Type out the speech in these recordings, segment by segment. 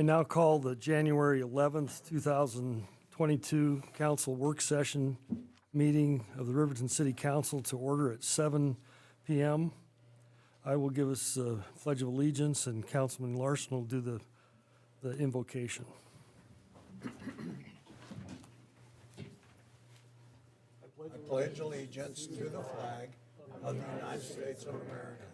I now call the January 11th, 2022 council work session meeting of the Riverton City Council to order at 7 p.m. I will give us the Pledge of Allegiance, and Councilman Larson will do the invocation. I pledge allegiance to the flag of the United States of America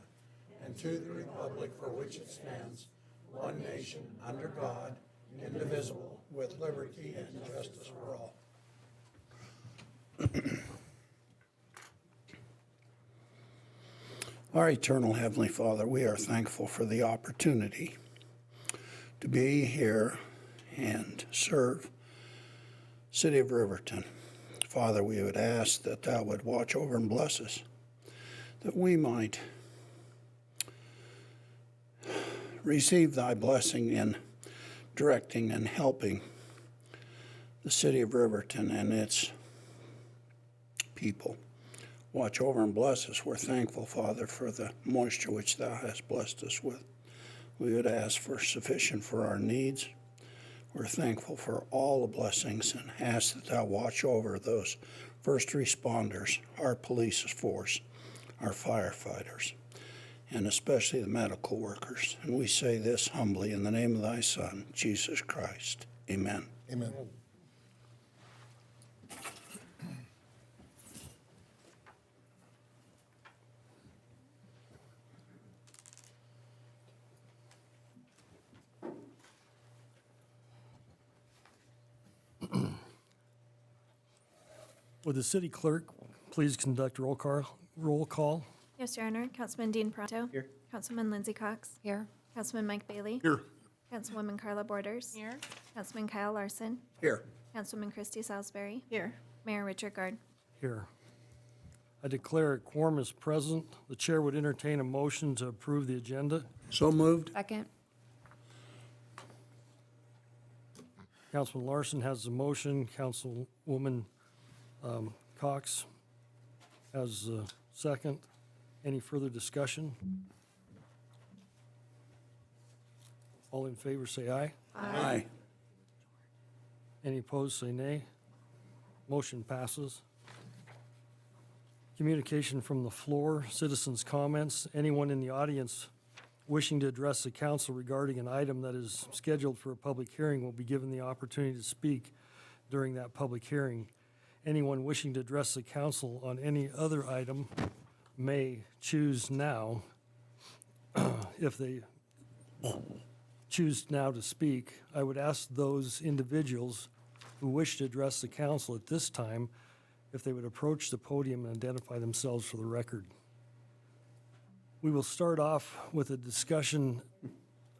and to the republic for which it stands, one nation, under God, indivisible, with liberty and justice for all. Our eternal Heavenly Father, we are thankful for the opportunity to be here and serve City of Riverton. Father, we would ask that Thou would watch over and bless us, that we might receive Thy blessing in directing and helping the City of Riverton and its people. Watch over and bless us. We're thankful, Father, for the moisture which Thou hast blessed us with. We would ask for sufficient for our needs. We're thankful for all the blessings and ask that Thou watch over those first responders, our police force, our firefighters, and especially the medical workers. And we say this humbly in the name of Thy Son, Jesus Christ. Amen. Amen. Would the city clerk please conduct roll call? Yes, Your Honor. Councilman Dean Pronto. Here. Councilman Lindsay Cox. Here. Councilman Mike Bailey. Here. Councilwoman Carla Borders. Here. Councilman Kyle Larson. Here. Councilman Christy Salisbury. Here. Mayor Richard Gard. Here. I declare a quorum is present. The chair would entertain a motion to approve the agenda. So moved. Second. Councilman Larson has the motion. Councilwoman Cox has the second. Any further discussion? All in favor say aye. Aye. Any opposed say nay. Motion passes. Communication from the floor, citizens' comments. Anyone in the audience wishing to address the council regarding an item that is scheduled for a public hearing will be given the opportunity to speak during that public hearing. Anyone wishing to address the council on any other item may choose now. If they choose now to speak, I would ask those individuals who wish to address the council at this time if they would approach the podium and identify themselves for the record. We will start off with a discussion,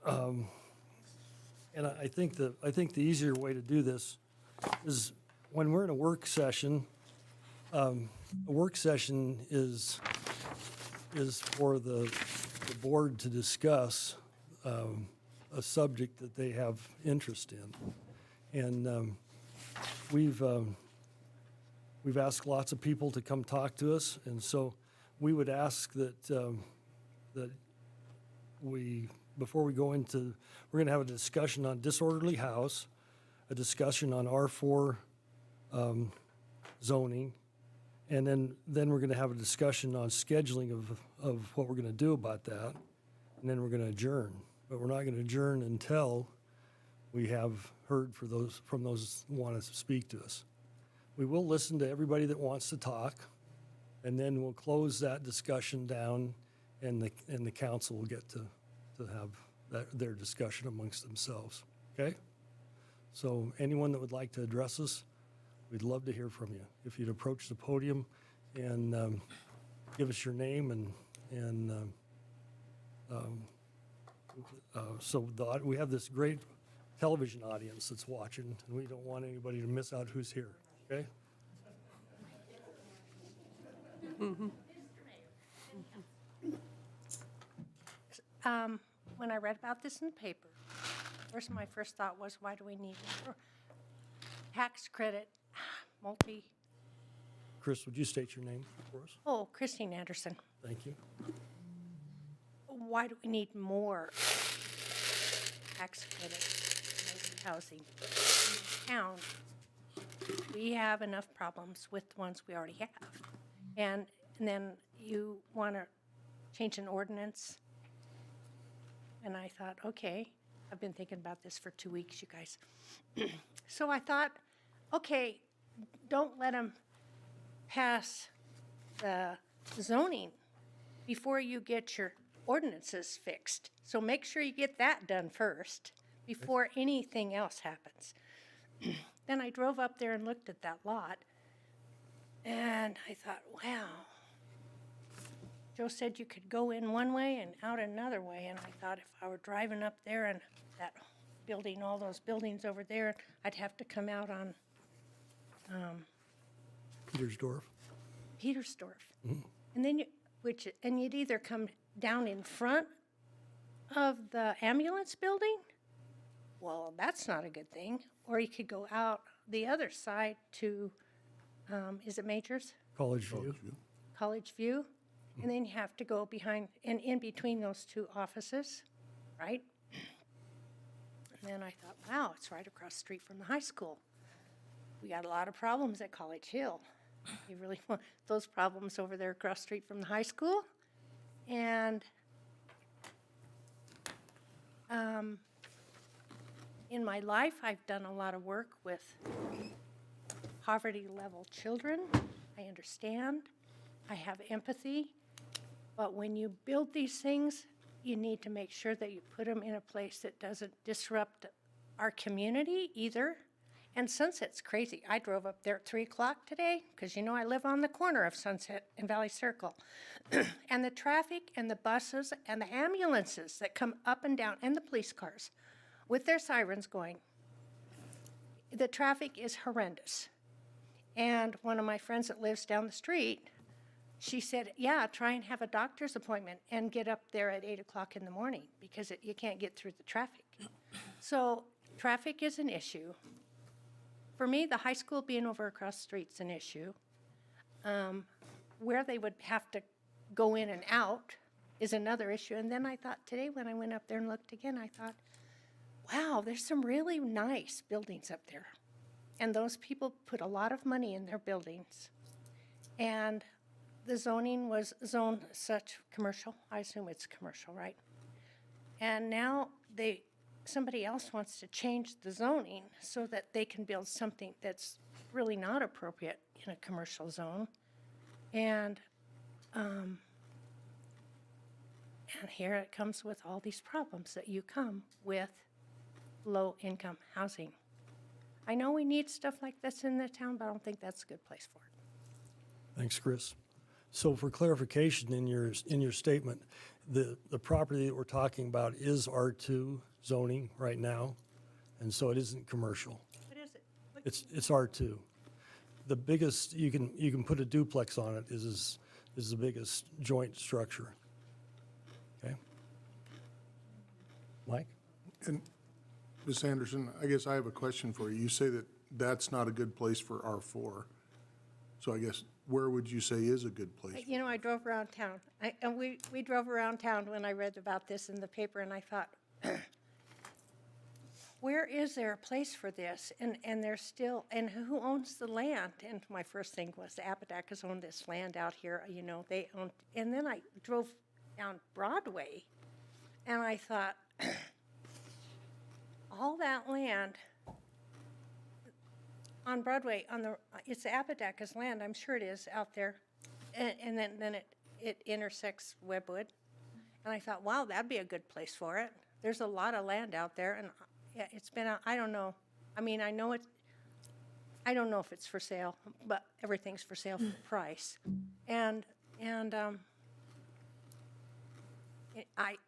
and I think the easier way to do this is when we're in a work session. A work session is for the board to discuss a subject that they have interest in, and we've asked lots of people to come talk to us, and so we would ask that before we go into, we're going to have a discussion on disorderly house, a discussion on R4 zoning, and then we're going to have a discussion on scheduling of what we're going to do about that, and then we're going to adjourn. But we're not going to adjourn until we have heard from those who want to speak to us. We will listen to everybody that wants to talk, and then we'll close that discussion down, and the council will get to have their discussion amongst themselves. Okay? So anyone that would like to address us, we'd love to hear from you. If you'd approach the podium and give us your name so we have this great television audience that's watching, and we don't want anybody to miss out who's here. Okay? When I read about this in the paper, first my first thought was, why do we need more tax credit, Chris, would you state your name for us? Oh, Christine Anderson. Thank you. Why do we need more tax credit? housing in town. We have enough problems with the ones we already have. And then you want to change an ordinance. And I thought, okay, I've been thinking about this for 2 weeks, you guys. So I thought, okay, don't let them pass the zoning before you get your ordinances fixed. So make sure you get that done first before anything else happens. Then I drove up there and looked at that lot, and I thought, wow. Joe said you could go in one way and out another way, and I thought if I were driving up there and that building, all those buildings over there, I'd have to come out on Petersdorf. Petersdorf. And then you'd either come down in front of the ambulance building, well, that's not a good thing, or you could go out the other side to, is it Majors? College View. College View, and then you have to go behind and in between those two offices, right? And then I thought, wow, it's right across the street from the high school. We got a lot of problems at College Hill. You really want those problems over there across the street from the high school? And in my life, I've done a lot of work with poverty-level children. I understand. I have empathy. But when you build these things, you need to make sure that you put them in a place that doesn't disrupt our community either. And Sunset's crazy. I drove up there at 3 o'clock today because, you know, I live on the corner of Sunset and Valley Circle. And the traffic and the buses and the ambulances that come up and down and the police cars with their sirens going, the traffic is horrendous. And one of my friends that lives down the street, she said, yeah, try and have a doctor's appointment and get up there at 8 o'clock in the morning because you can't get through the traffic. So traffic is an issue. For me, the high school being over across the street's an issue. Where they would have to go in and out is another issue. And then I thought today when I went up there and looked again, I thought, wow, there's some really nice buildings up there. And those people put a lot of money in their buildings. And the zoning was zoned such commercial. I assume it's commercial, right? And now somebody else wants to change the zoning so that they can build something that's really not appropriate in a commercial zone. And here it comes with all these problems that you come with low-income housing. I know we need stuff like this in the town, but I don't think that's a good place for it. Thanks, Chris. So for clarification in your statement, the property that we're talking about is R2 zoning right now, and so it isn't commercial. What is it? It's R2. The biggest, you can put a duplex on it, is the biggest joint structure. Okay? Mike? And Ms. Anderson, I guess I have a question for you. You say that that's not a good place for R4. So I guess where would you say is a good place? You know, I drove around town, and we drove around town when I read about this in the paper, and I thought, where is there a place for this? And there's still, and who owns the land? And my first thing was the Apodakas own this land out here, you know, they own, and then I drove down Broadway, and I thought, all that land on Broadway, it's the Apodakas land, I'm sure it is out there, and then it intersects Webwood, and I thought, wow, that'd be a good place for it. There's a lot of land out there, and it's been, I don't know. I mean, I don't know if it's for sale, but everything's for sale for the price,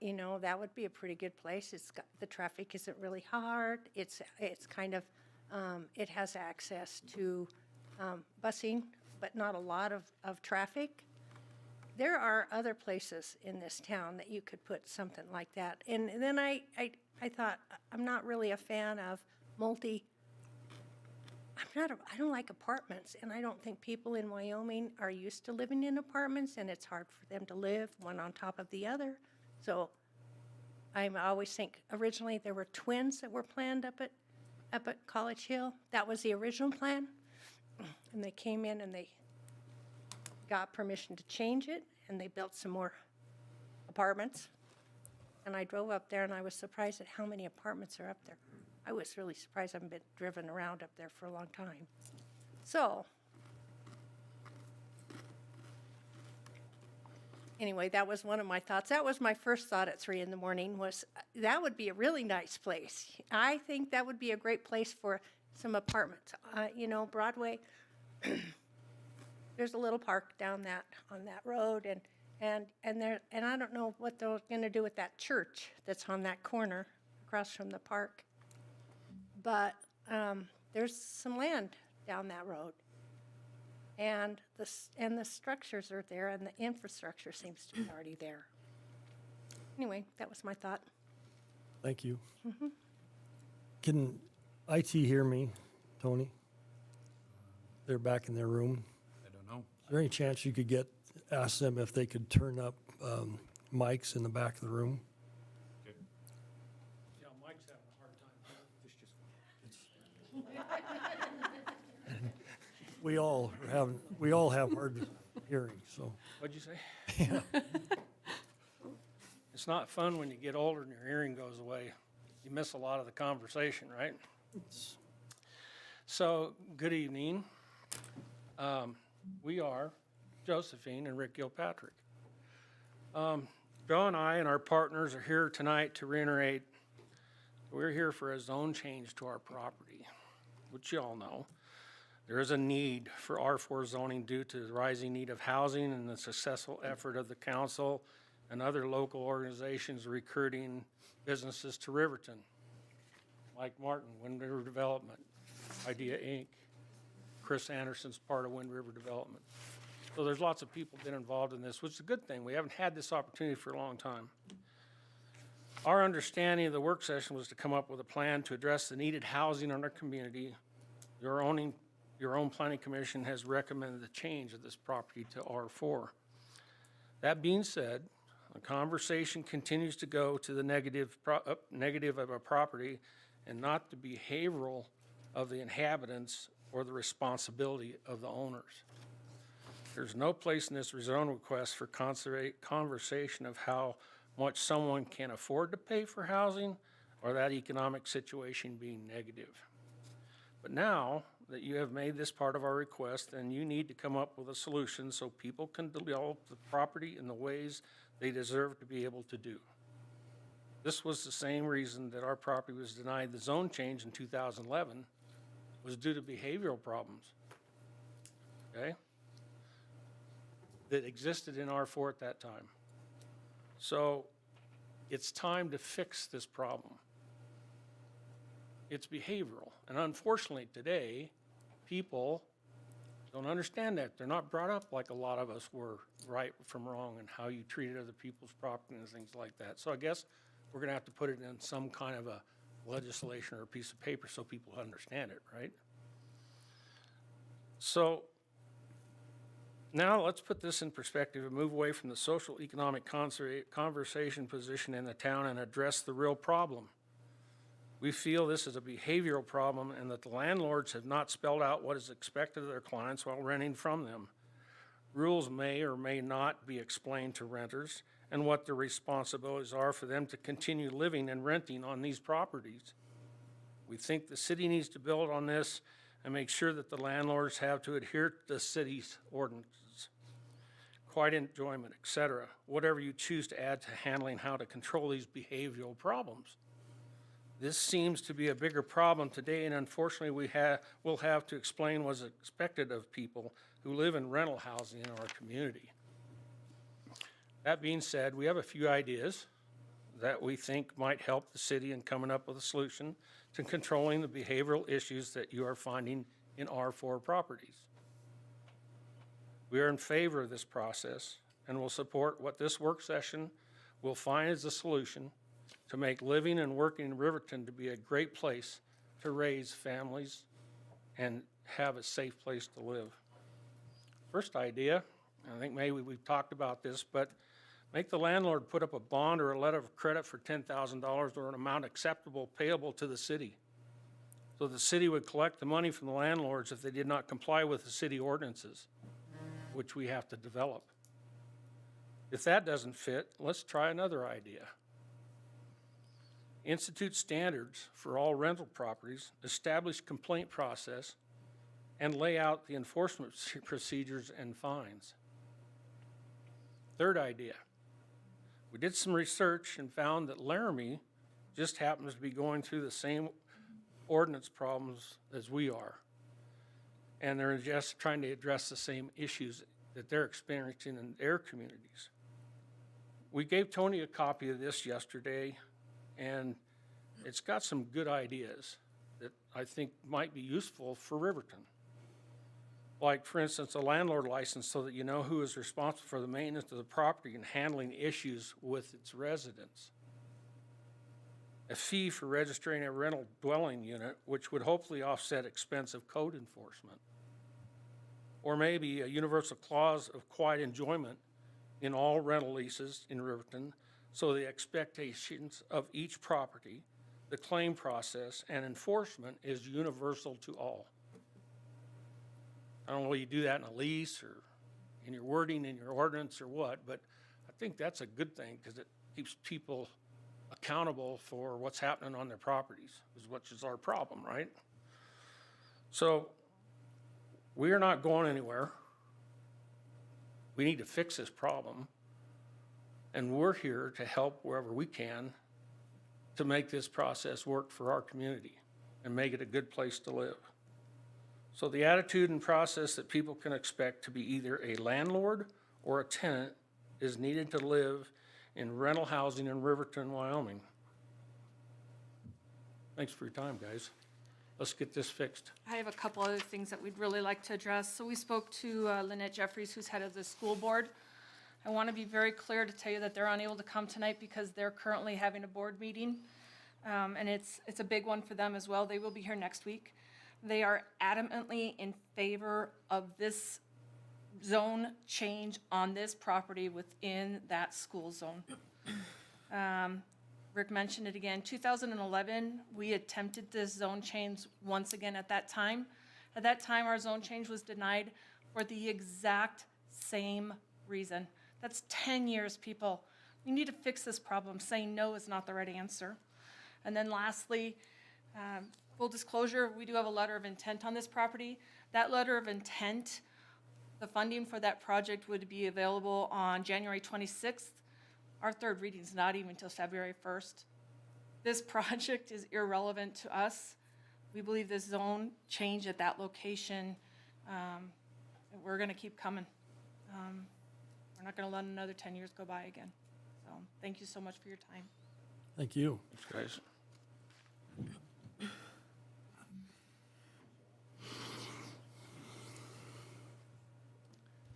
you know, that would be a pretty good place. The traffic isn't really hard. It's kind of, it has access to busing, but not a lot of traffic. There are other places in this town that you could put something like that. And then I thought, I'm not really a fan of I don't like apartments, and I don't think people in Wyoming are used to living in apartments, and it's hard for them to live one on top of the other. So I always think, originally there were twins that were planned up at up at College Hill. That was the original plan. And they came in and they got permission to change it, and they built some more apartments. And I drove up there, and I was surprised at how many apartments are up there. I was really surprised. I haven't been driven around up there for a long time. So, anyway, that was one of my thoughts. That was my first thought at 3 in the morning was that would be a really nice place. I think that would be a great place for some apartments. You know, Broadway, there's a little park down on that road, and I don't know what they're going to do with that church that's on that corner across from the park. But there's some land down that road. And the structures are there, and the infrastructure seems to be already there. Anyway, that was my thought. Thank you. Can IT hear me, Tony? They're back in their room. I don't know. Is there any chance you could ask them if they could turn up mics in the back of the room? Yeah, Mike's having a hard time. We all have hard hearing, so. What'd you say? It's not fun when you get older and your hearing goes away. You miss a lot of the conversation, right? So, good evening. We are Josephine and Rick Gilpatrick. Joe and I and our partners are here tonight to reiterate, we're here for a zone change to our property, which you all know. There is a need for R4 zoning due to the rising need of housing and the successful effort of the council and other local organizations recruiting businesses to Riverton. Mike Martin, Wind River Development, Idea Inc., Chris Anderson's part of Wind River Development. So there's lots of people been involved in this, which is a good thing. We haven't had this opportunity for a long time. Our understanding of the work session was to come up with a plan to address the needed housing in our community. Your own planning commission has recommended the change of this property to R4. That being said, the conversation continues to go to the negative of a property and not the behavioral of the inhabitants or the responsibility of the owners. There's no place in this rezone request for conversation of how much someone can afford to pay for housing or that economic situation being negative. But now that you have made this part of our request, then you need to come up with a solution so people can develop the property in the ways they deserve to be able to do. This was the same reason that our property was denied the zone change in 2011, was due to behavioral problems, okay, that existed in R4 at that time. So it's time to fix this problem. It's behavioral. And unfortunately today, people don't understand that. They're not brought up like a lot of us were, right from wrong, and how you treated other people's property and things like that. So I guess we're gonna have to put it in some kind of a legislation or a piece of paper so people understand it, right? So now let's put this in perspective and move away from the social economic conversation position in the town and address the real problem. We feel this is a behavioral problem and that the landlords have not spelled out what is expected of their clients while renting from them. Rules may or may not be explained to renters and what their responsibilities are for them to continue living and renting on these properties. We think the city needs to build on this and make sure that the landlords have to adhere to the city's ordinances, quiet enjoyment, etc., whatever you choose to add to handling how to control these behavioral problems. This seems to be a bigger problem today, and unfortunately we'll have to explain what's expected of people who live in rental housing in our community. That being said, we have a few ideas that we think might help the city in coming up with a solution to controlling the behavioral issues that you are finding in R4 properties. We are in favor of this process and will support what this work session will find as a solution to make living and working in Riverton to be a great place to raise families and have a safe place to live. First idea, I think maybe we've talked about this, but make the landlord put up a bond or a letter of credit for $10,000 or an amount acceptable payable to the city. So the city would collect the money from the landlords if they did not comply with the city ordinances, which we have to develop. If that doesn't fit, let's try another idea. Institute standards for all rental properties, establish complaint process, and lay out the enforcement procedures and fines. Third idea, we did some research and found that Laramie just happens to be going through the same ordinance problems as we are. And they're just trying to address the same issues that they're experiencing in their communities. We gave Tony a copy of this yesterday, and it's got some good ideas that I think might be useful for Riverton. Like, for instance, a landlord license so that you know who is responsible for the maintenance of the property and handling issues with its residents. A fee for registering a rental dwelling unit, which would hopefully offset expensive code enforcement. Or maybe a universal clause of quiet enjoyment in all rental leases in Riverton, so the expectations of each property, the claim process, and enforcement is universal to all. I don't know whether you do that in a lease or in your wording in your ordinance or what, but I think that's a good thing because it keeps people accountable for what's happening on their properties, which is our problem, right? So we are not going anywhere. We need to fix this problem, and we're here to help wherever we can to make this process work for our community and make it a good place to live. So the attitude and process that people can expect to be either a landlord or a tenant is needed to live in rental housing in Riverton, Wyoming. Thanks for your time, guys. Let's get this fixed. I have a couple other things that we'd really like to address. So we spoke to Lynette Jeffries, who's head of the school board. I want to be very clear to tell you that they're unable to come tonight because they're currently having a board meeting. And it's a big one for them as well. They will be here next week. They are adamantly in favor of this zone change on this property within that school zone. Rick mentioned it again, 2011, we attempted this zone change once again at that time. At that time, our zone change was denied for the exact same reason. That's 10 years, people. We need to fix this problem. Saying no is not the right answer. And then lastly, full disclosure, we do have a letter of intent on this property. That letter of intent, the funding for that project would be available on January 26th. Our third reading is not even until February 1st. This project is irrelevant to us. We believe this zone change at that location, we're gonna keep coming. We're not gonna let another 10 years go by again. So thank you so much for your time. Thank you. Thanks, guys.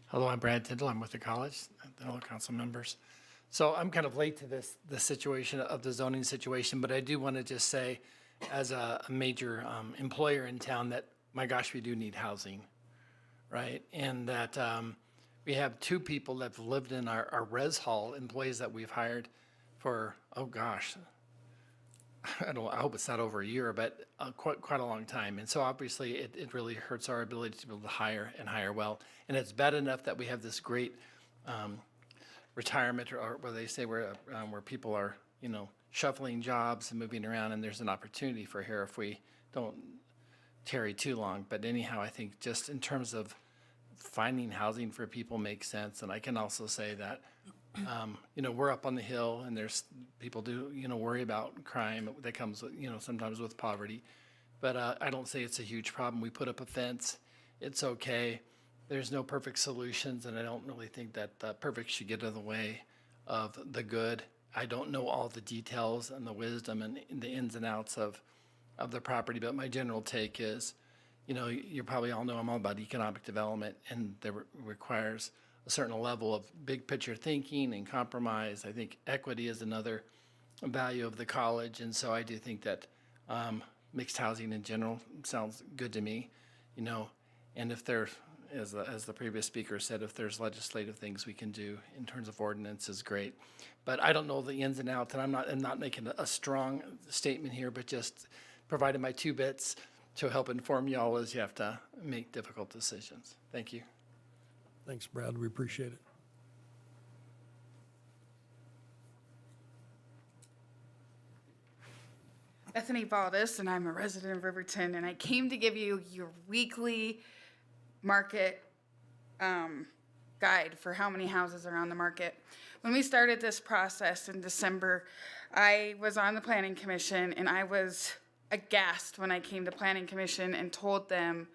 Hello, I'm Brad Tindall. I'm with the college, the other council members. So I'm kind of late to the situation of the zoning situation, but I do want to just say, as a major employer in town, that, my gosh, we do need housing, right? And that we have two people that have lived in our res hall, employees that we've hired for, oh gosh, I hope it's not over a year, but quite a long time. And so obviously it really hurts our ability to be able to hire and hire well. And it's bad enough that we have this great retirement, or where they say where people are, shuffling jobs and moving around, and there's an opportunity for here if we don't tarry too long. But anyhow, I think just in terms of finding housing for people makes sense. And I can also say that we're up on the hill, and there's people do, worry about crime that comes, sometimes with poverty. But I don't say it's a huge problem. We put up a fence. It's okay. There's no perfect solutions, and I don't really think that the perfect should get in the way of the good. I don't know all the details and the wisdom and the ins and outs of the property, but my general take is, you probably all know I'm all about economic development, and that requires a certain level of big picture thinking and compromise. I think equity is another value of the college, and so I do think that mixed housing in general sounds good to me, and if there, as the previous speaker said, if there's legislative things we can do in terms of ordinance is great. But I don't know the ins and outs, and I'm not making a strong statement here, but just providing my 2 bits. to help inform y'all as you have to make difficult decisions. Thank you. Thanks, Brad. We appreciate it. Bethany Baldus, and I'm a resident of Riverton, and I came to give you your weekly market guide for how many houses are on the market. When we started this process in December, I was on the Planning Commission, and I was aghast when I came to Planning Commission and told them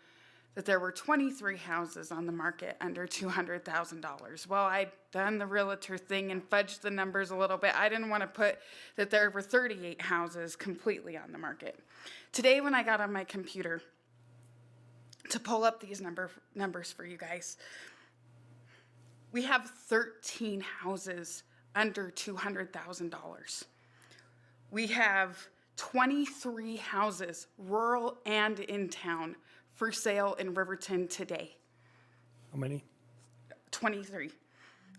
that there were 23 houses on the market under $200,000. Well, I'd done the realtor thing and fudged the numbers a little bit. I didn't want to put that there were 38 houses completely on the market. Today, when I got on my computer to pull up these numbers for you guys, we have 13 houses under $200,000. We have 23 houses, rural and in town, for sale in Riverton today. How many? 23.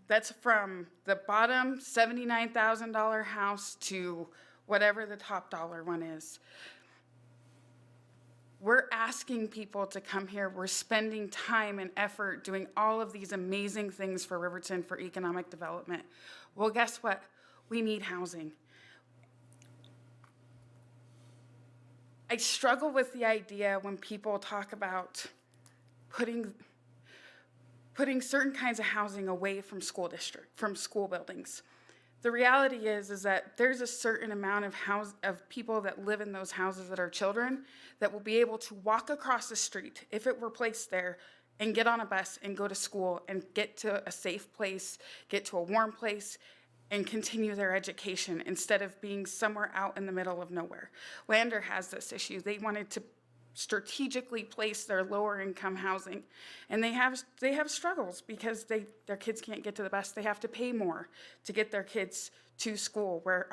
That's from the bottom $79,000 house to whatever the top dollar one is. We're asking people to come here. We're spending time and effort doing all of these amazing things for Riverton for economic development. Well, guess what? We need housing. I struggle with the idea when people talk about putting certain kinds of housing away from school buildings. The reality is that there's a certain amount of people that live in those houses that are children that will be able to walk across the street, if it were placed there, and get on a bus and go to school and get to a safe place, get to a warm place, and continue their education instead of being somewhere out in the middle of nowhere. Lander has this issue. They wanted to strategically place their lower income housing, and they have struggles because their kids can't get to the bus. They have to pay more to get their kids to school, where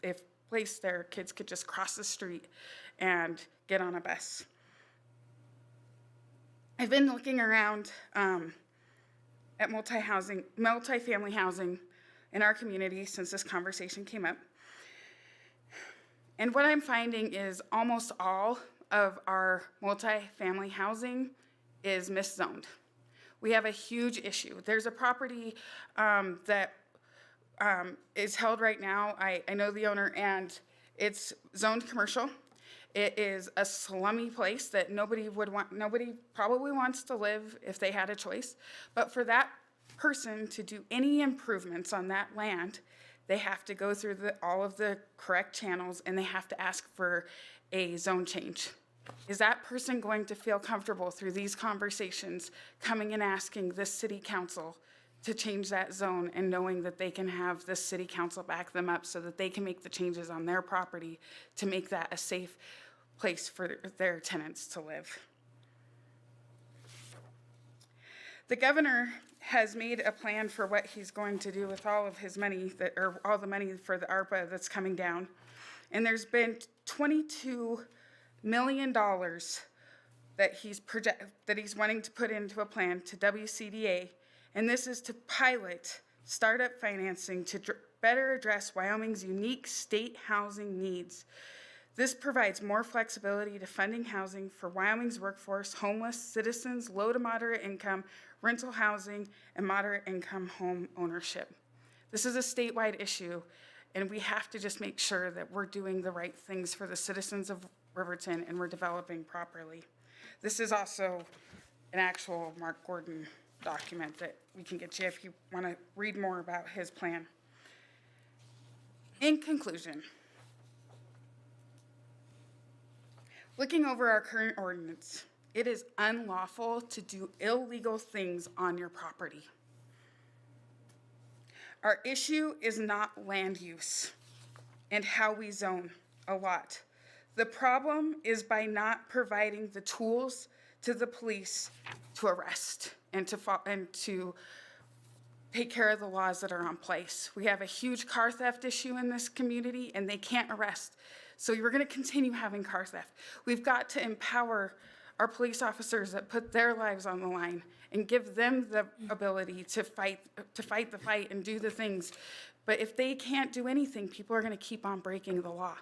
if placed there, kids could just cross the street and get on a bus. I've been looking around at multifamily housing in our community since this conversation came up. And what I'm finding is almost all of our multifamily housing is miszoned. We have a huge issue. There's a property that is held right now. I know the owner, and it's zoned commercial. It is a slummy place that nobody probably wants to live if they had a choice. But for that person to do any improvements on that land, they have to go through all of the correct channels, and they have to ask for a zone change. Is that person going to feel comfortable through these conversations coming and asking this city council to change that zone, and knowing that they can have this city council back them up so that they can make the changes on their property to make that a safe place for their tenants to live? The governor has made a plan for what he's going to do with all of his money, all the money for the ARPA that's coming down. And there's been $22 million that he's wanting to put into a plan to WCDA, and this is to pilot startup financing to better address Wyoming's unique state housing needs. This provides more flexibility to funding housing for Wyoming's workforce, homeless citizens, low to moderate income, rental housing, and moderate income home ownership. This is a statewide issue, and we have to just make sure that we're doing the right things for the citizens of Riverton and we're developing properly. This is also an actual Mark Gordon document that we can get you if you want to read more about his plan. In conclusion, looking over our current ordinance, it is unlawful to do illegal things on your property. Our issue is not land use and how we zone a lot. The problem is by not providing the tools to the police to arrest and to take care of the laws that are on place. We have a huge car theft issue in this community, and they can't arrest. So we're going to continue having car theft. We've got to empower our police officers that put their lives on the line and give them the ability to fight the fight and do the things. But if they can't do anything, people are going to keep on breaking the law.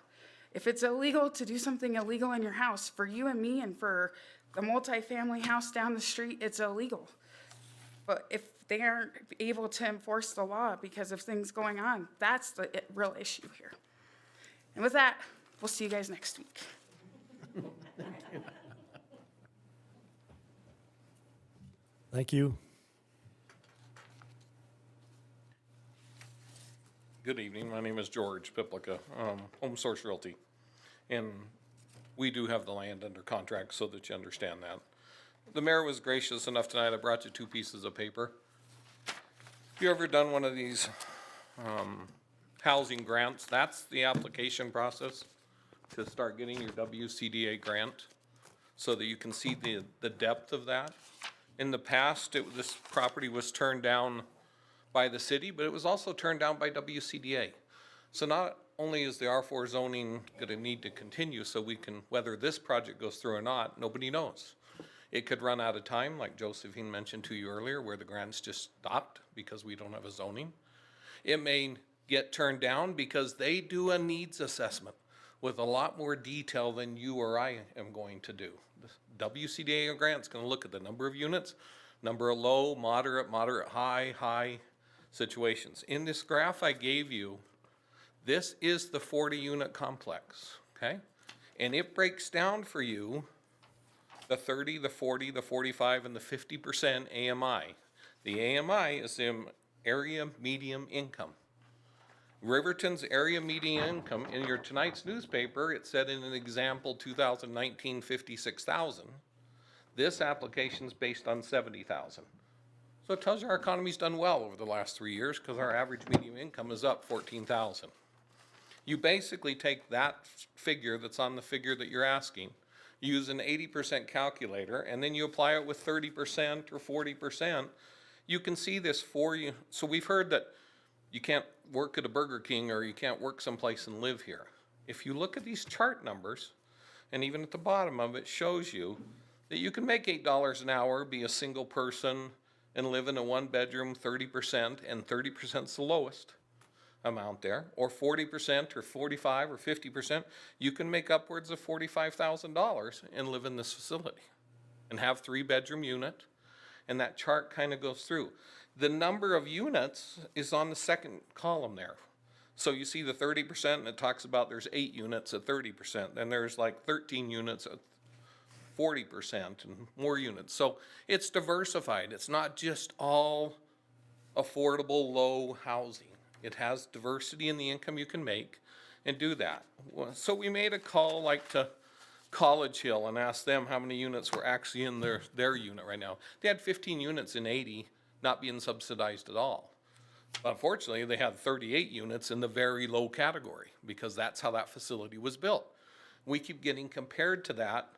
If it's illegal to do something illegal in your house, for you and me and for the multifamily house down the street, it's illegal. But if they aren't able to enforce the law because of things going on, that's the real issue here. And with that, we'll see you guys next week. Thank you. Good evening. My name is George Piplica, Home Source Realty. And we do have the land under contract so that you understand that. The mayor was gracious enough tonight. I brought you 2 pieces of paper. Have you ever done one of these housing grants? That's the application process to start getting your WCDA grant so that you can see the depth of that. In the past, this property was turned down by the city, but it was also turned down by WCDA. So not only is the R4 zoning gonna need to continue so we can, whether this project goes through or not, nobody knows. It could run out of time, like Josephine mentioned to you earlier, where the grants just stopped because we don't have a zoning. It may get turned down because they do a needs assessment with a lot more detail than you or I am going to do. The WCDA grant's gonna look at the number of units, number of low, moderate, high situations. In this graph I gave you, this is the 40-unit complex, okay? And it breaks down for you the 30, the 40, the 45, and the 50% AMI. The AMI is the area median income. Riverton's area median income, in your tonight's newspaper, it said in an example 2019, 56,000. This application's based on 70,000. So it tells you our economy's done well over the last 3 years because our average median income is up 14,000. You basically take that figure that's on the figure that you're asking, use an 80% calculator, and then you apply it with 30% or 40%. You can see this for you. So we've heard that you can't work at a Burger King or you can't work someplace and live here. If you look at these chart numbers, and even at the bottom of it shows you that you can make $8 an hour, be a single person, and live in a 1-bedroom, 30%, and 30%'s the lowest amount there, or 40% or 45 or 50%, you can make upwards of $45,000 and live in this facility and have 3-bedroom unit, and that chart kind of goes through. The number of units is on the second column there. So you see the 30%, and it talks about there's 8 units at 30%, and there's like 13 units at 40% and more units. So it's diversified. It's not just all affordable, low housing. It has diversity in the income you can make and do that. So we made a call like to College Hill and asked them how many units were actually in their unit right now. They had 15 units in 80 not being subsidized at all. But unfortunately, they had 38 units in the very low category because that's how that facility was built. We keep getting compared to that.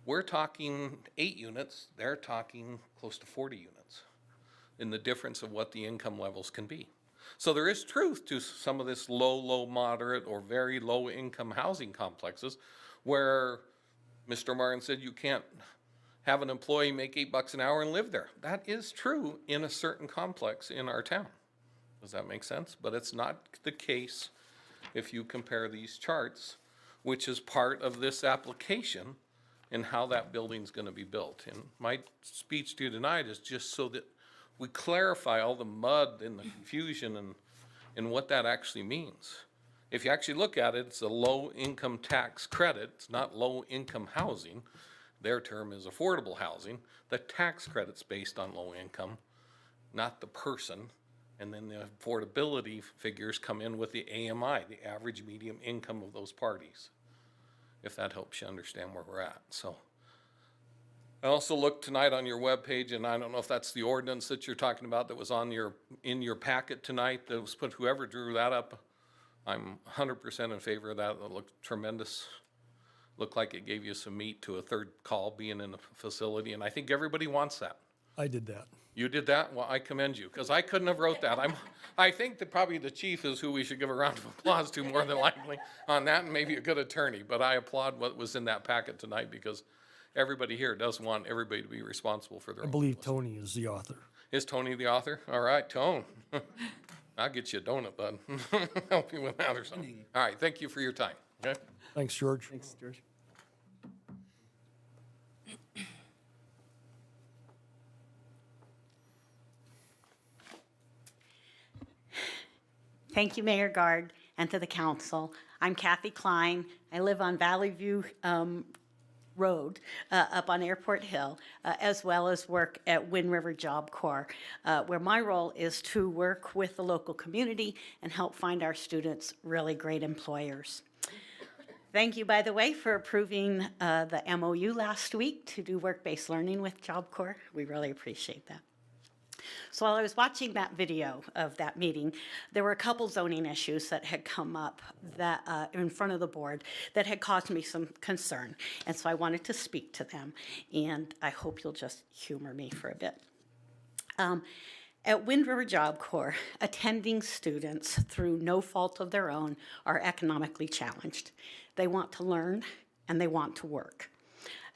We're talking 8 units, they're talking close to 40 units in the difference of what the income levels can be. So there is truth to some of this low, moderate, or very low income housing complexes where Mr. Martin said you can't have an employee make $8 an hour and live there. That is true in a certain complex in our town. Does that make sense? But it's not the case if you compare these charts, which is part of this application and how that building's gonna be built. And my speech to you tonight is just so that we clarify all the mud and the confusion and what that actually means. If you actually look at it, it's a low income tax credit. It's not low income housing. Their term is affordable housing. The tax credit's based on low income, not the person. And then the affordability figures come in with the AMI, the average median income of those parties, if that helps you understand where we're at. So I also looked tonight on your webpage, and I don't know if that's the ordinance that you're talking about that was on in your packet tonight that was put, whoever drew that up, I'm 100% in favor of that. It looked tremendous. Looked like it gave you some meat to a third call being in a facility, and I think everybody wants that. I did that. You did that? Well, I commend you, because I couldn't have wrote that. I think that probably the chief is who we should give a round of applause to more than likely on that, and maybe a good attorney. But I applaud what was in that packet tonight, because everybody here does want everybody to be responsible for their I own. believe Tony is the author. Is Tony the author? All right, Tone. I'll get you a donut, bud. Help you with that or something. All right, thank you for your time. Okay. Thanks, George. Thanks, George. Thank you, Mayor Guard, and to the council. I'm Kathy Klein. I live on Valley View Road up on Airport Hill, as well as work at Wind River Job Corps, where my role is to work with the local community and help find our students really great employers. Thank you, by the way, for approving the MOU last week to do work-based learning with Job Corps. We really appreciate that. So while I was watching that video of that meeting, there were a couple zoning issues that had come up that in front of the board that had caused me some concern. And so I wanted to speak to them, and I hope you'll just humor me for a bit. At Wind River Job Corps, attending students through no fault of their own are economically challenged. They want to learn and they want to work.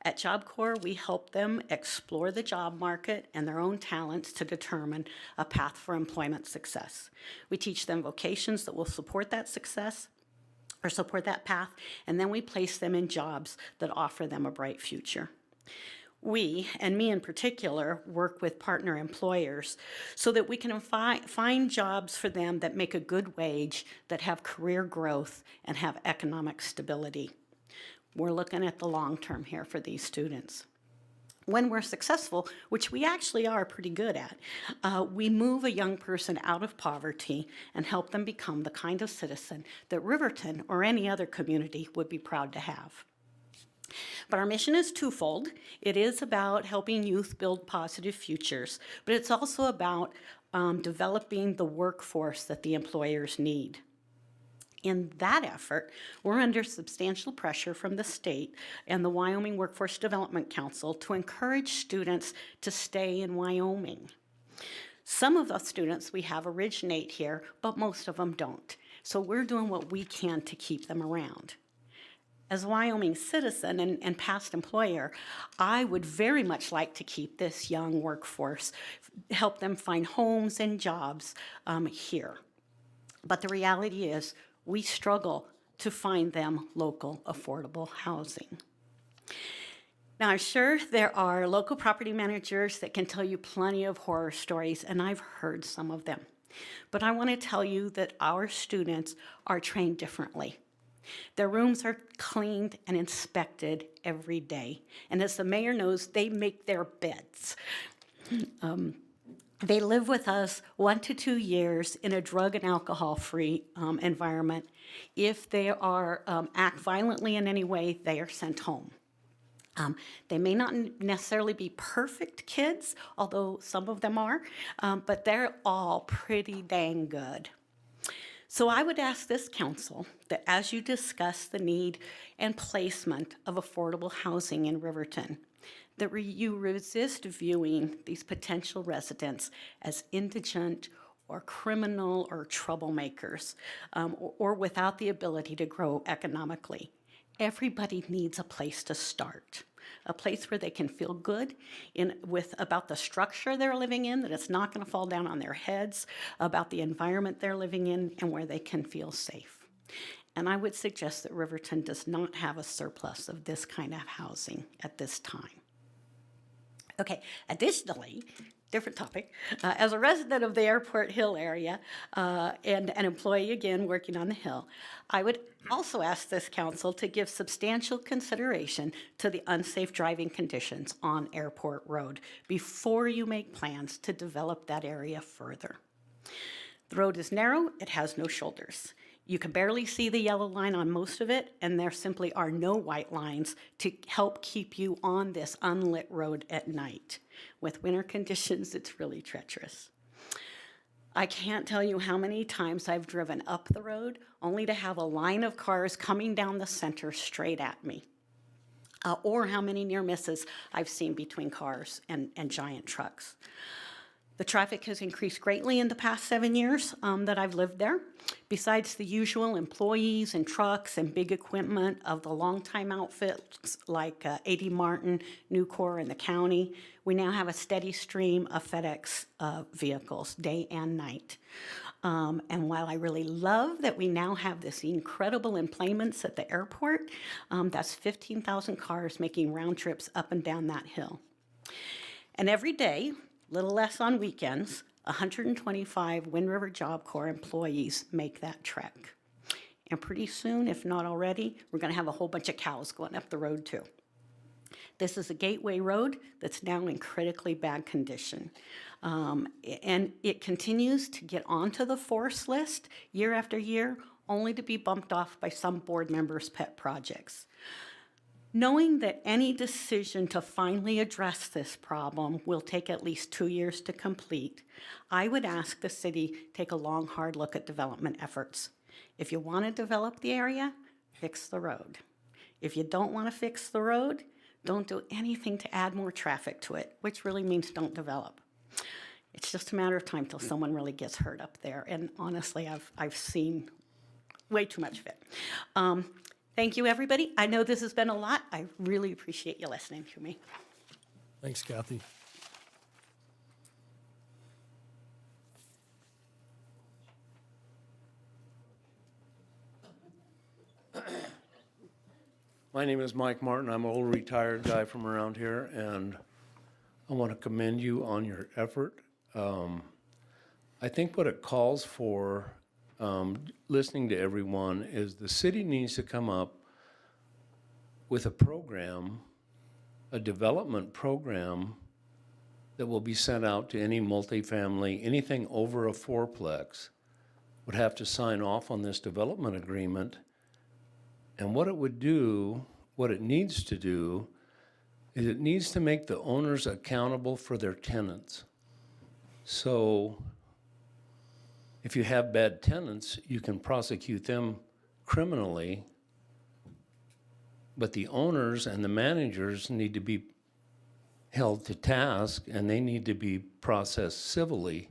At Job Corps, we help them explore the job market and their own talents to determine a path for employment success. We teach them vocations that will support that success or support that path, and then we place them in jobs that offer them a bright future. We, and me in particular, work with partner employers so that we can find jobs for them that make a good wage, that have career growth, and have economic stability. We're looking at the long term here for these students. When we're successful, which we actually are pretty good at, we move a young person out of poverty and help them become the kind of citizen that Riverton or any other community would be proud to have. But our mission is twofold. It is about helping youth build positive futures, but it's also about developing the workforce that the employers need. In that effort, we're under substantial pressure from the state and the Wyoming Workforce Development Council to encourage students to stay in Wyoming. Some of the students we have originate here, but most of them don't. So we're doing what we can to keep them around. As a Wyoming citizen and past employer, I would very much like to keep this young workforce, help them find homes and jobs here. But the reality is, we struggle to find them local, affordable housing. Now, I'm sure there are local property managers that can tell you plenty of horror stories, and I've heard some of them. But I want to tell you that our students are trained differently. Their rooms are cleaned and inspected every day. And as the mayor knows, they make their beds. They live with us 1 to 2 years in a drug and alcohol-free environment. If they are act violently in any way, they are sent home. They may not necessarily be perfect kids, although some of them are, but they're all pretty dang good. So I would ask this council that as you discuss the need and placement of affordable housing in Riverton, that you resist viewing these potential residents as indigent or criminal or troublemakers, or without the ability to grow economically. Everybody needs a place to start, a place where they can feel good about the structure they're living in, that it's not going to fall down on their heads, about the environment they're living in, and where they can feel safe. And I would suggest that Riverton does not have a surplus of this kind of housing at this time. Okay, additionally, different topic, as a resident of the Airport Hill area and an employee, again, working on the Hill, I would also ask this council to give substantial consideration to the unsafe driving conditions on Airport Road before you make plans to develop that area further. The road is narrow, it has no shoulders. You can barely see the yellow line on most of it, and there simply are no white lines to help keep you on this unlit road at night. With winter conditions, it's really treacherous. I can't tell you how many times I've driven up the road only to have a line of cars coming down the center straight at me, or how many near misses I've seen between cars and giant trucks. The traffic has increased greatly in the past 7 years that I've lived there. Besides the usual employees and trucks and big equipment of the longtime outfits like A.D. Martin, Nucor, and the county, we now have a steady stream of FedEx vehicles, day and night. And while I really love that we now have this incredible emplacements at the airport, that's 15,000 cars making round trips up and down that hill. And every day, little less on weekends, 125 Wind River Job Corps employees make that trek. And pretty soon, if not already, we're going to have a whole bunch of cows going up the road too. This is a gateway road that's now in critically bad condition. And it continues to get onto the forest list year after year, only to be bumped off by some board members' pet projects. Knowing that any decision to finally address this problem will take at least 2 years to complete, I would ask the city take a long, hard look at development efforts. If you want to develop the area, fix the road. If you don't want to fix the road, don't do anything to add more traffic to it, which really means don't develop. It's just a matter of time till someone really gets hurt up there, and honestly, I've seen way too much of it. Thank you, everybody. I know this has been a lot. I really appreciate you listening to me. Thanks, Kathy. My name is Mike Martin. I'm an old retired guy from around here, and I want to commend you on your effort. I think what it calls for, listening to everyone, is the city needs to come up with a program, a development program that will be sent out to any multifamily, anything over a fourplex would have to sign off on this development agreement. And what it would do, what it needs to do, is it needs to make the owners accountable for their tenants. So if you have bad tenants, you can prosecute them criminally, but the owners and the managers need to be held to task, and they need to be processed civilly,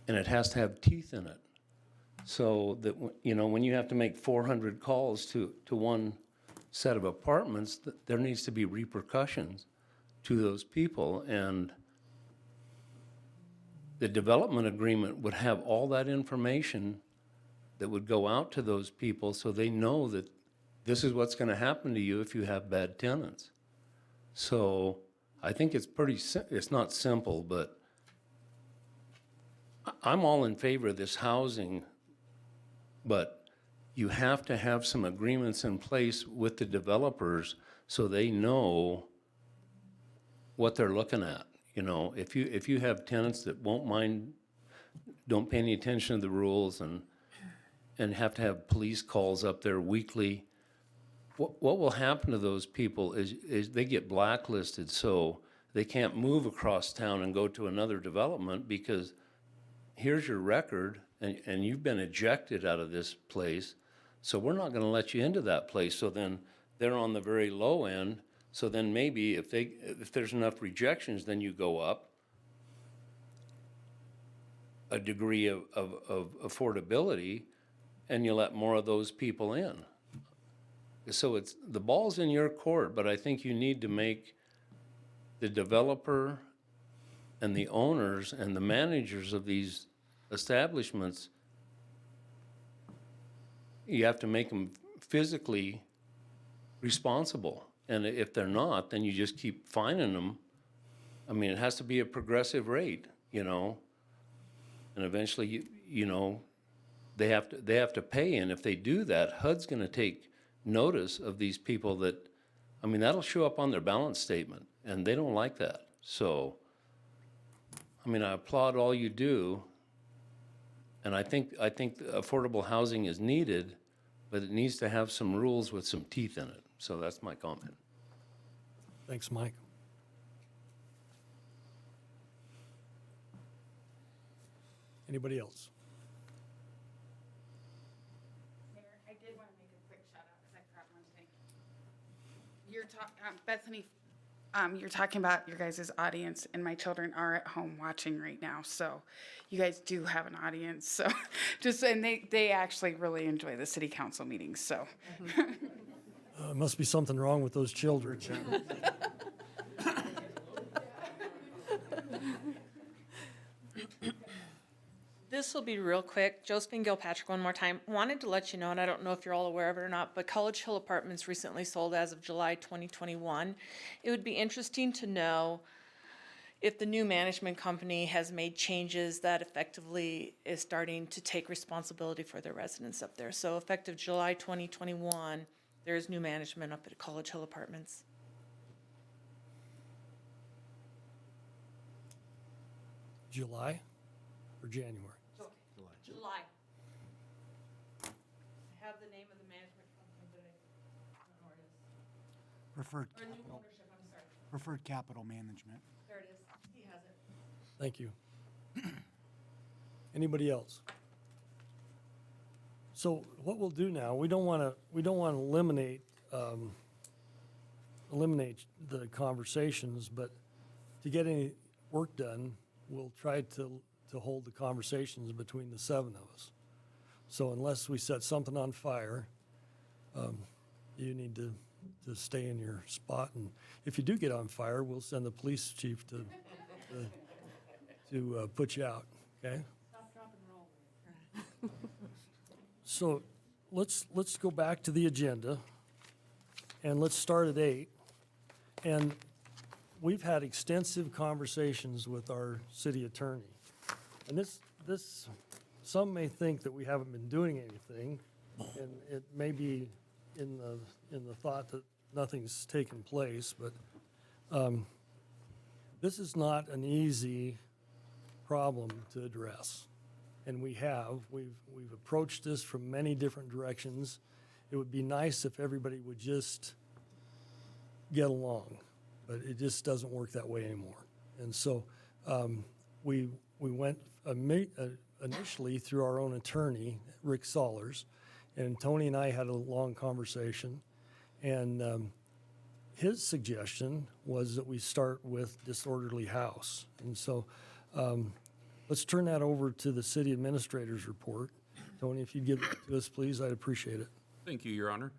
and it has to have teeth in it. So that, you know, when you have to make 400 calls to one set of apartments, there needs to be repercussions to those people. And the development agreement would have all that information that would go out to those people so they know that this is what's going to happen to you if you have bad tenants. So I think it's it's not simple, but I'm all in favor of this housing, but you have to have some agreements in place with the developers so they know what they're looking at. You know, if you have tenants that won't mind, don't pay any attention to the rules, and have to have police calls up there weekly, what will happen to those people is they get blacklisted, so they can't move across town and go to another development because here's your record, and you've been ejected out of this place, so we're not going to let you into that place. So then they're on the very low end. So then maybe if there's enough rejections, then you go up a degree of affordability, and you let more of those people in. So the ball's in your court, but I think you need to make the developer and the owners and the managers of these establishments, you have to make them physically responsible. And if they're not, then you just keep fining them. I mean, it has to be a progressive rate, you know, and eventually, you know, they have to pay. And if they do that, HUD's going to take notice of these people that, I mean, that'll show up on their balance statement, and they don't like that. So, I mean, I applaud all you do, and I think affordable housing is needed, but it needs to have some rules with some teeth in it. So that's my comment. Thanks, Mike. Anybody else? Mayor, I did want to make a quick shout out because I forgot one thing. Bethany You're talking about your guys' audience, and my children are at home watching right now, so you guys do have an audience, so and they actually really enjoy the city council meetings, so. Must be something wrong with those children. This will be real quick. Josephine Gilpatrick, one more time. Wanted to let you know, and I don't know if you're all aware of it or not, but College Hill Apartments recently sold as of July 2021. It would be interesting to know if the new management company has made changes that effectively is starting to take responsibility for their residents up there. So effective July 2021, there is new management up at College Hill Apartments. July or January? July. I have the name of the management company, but I don't know where it is. Preferred, Or new ownership, I'm sorry. preferred capital management. There it is. He has it. Thank you. Anybody else? So what we'll do now, we don't want to eliminate the conversations, but to get any work done, we'll try to hold the conversations between the seven of us. So unless we set something on fire, you need to stay in your spot. And if you do get on fire, we'll send the police chief to put you out, okay? Stop, drop, and roll. So let's go back to the agenda, and let's start at 8. And we've had extensive conversations with our city attorney. And this, some may think that we haven't been doing anything, and it may be in the thought that nothing's taken place, but this is not an easy problem to address. And we've approached this from many different directions. It would be nice if everybody would just get along, but it just doesn't work that way anymore. And so we went initially through our own attorney, Rick Sollers, and Tony and I had a long conversation, and his suggestion was that we start with disorderly house. And so let's turn that over to the city administrator's report. Tony, if you'd give it to us, please, I'd appreciate it. Thank you, Your Honor.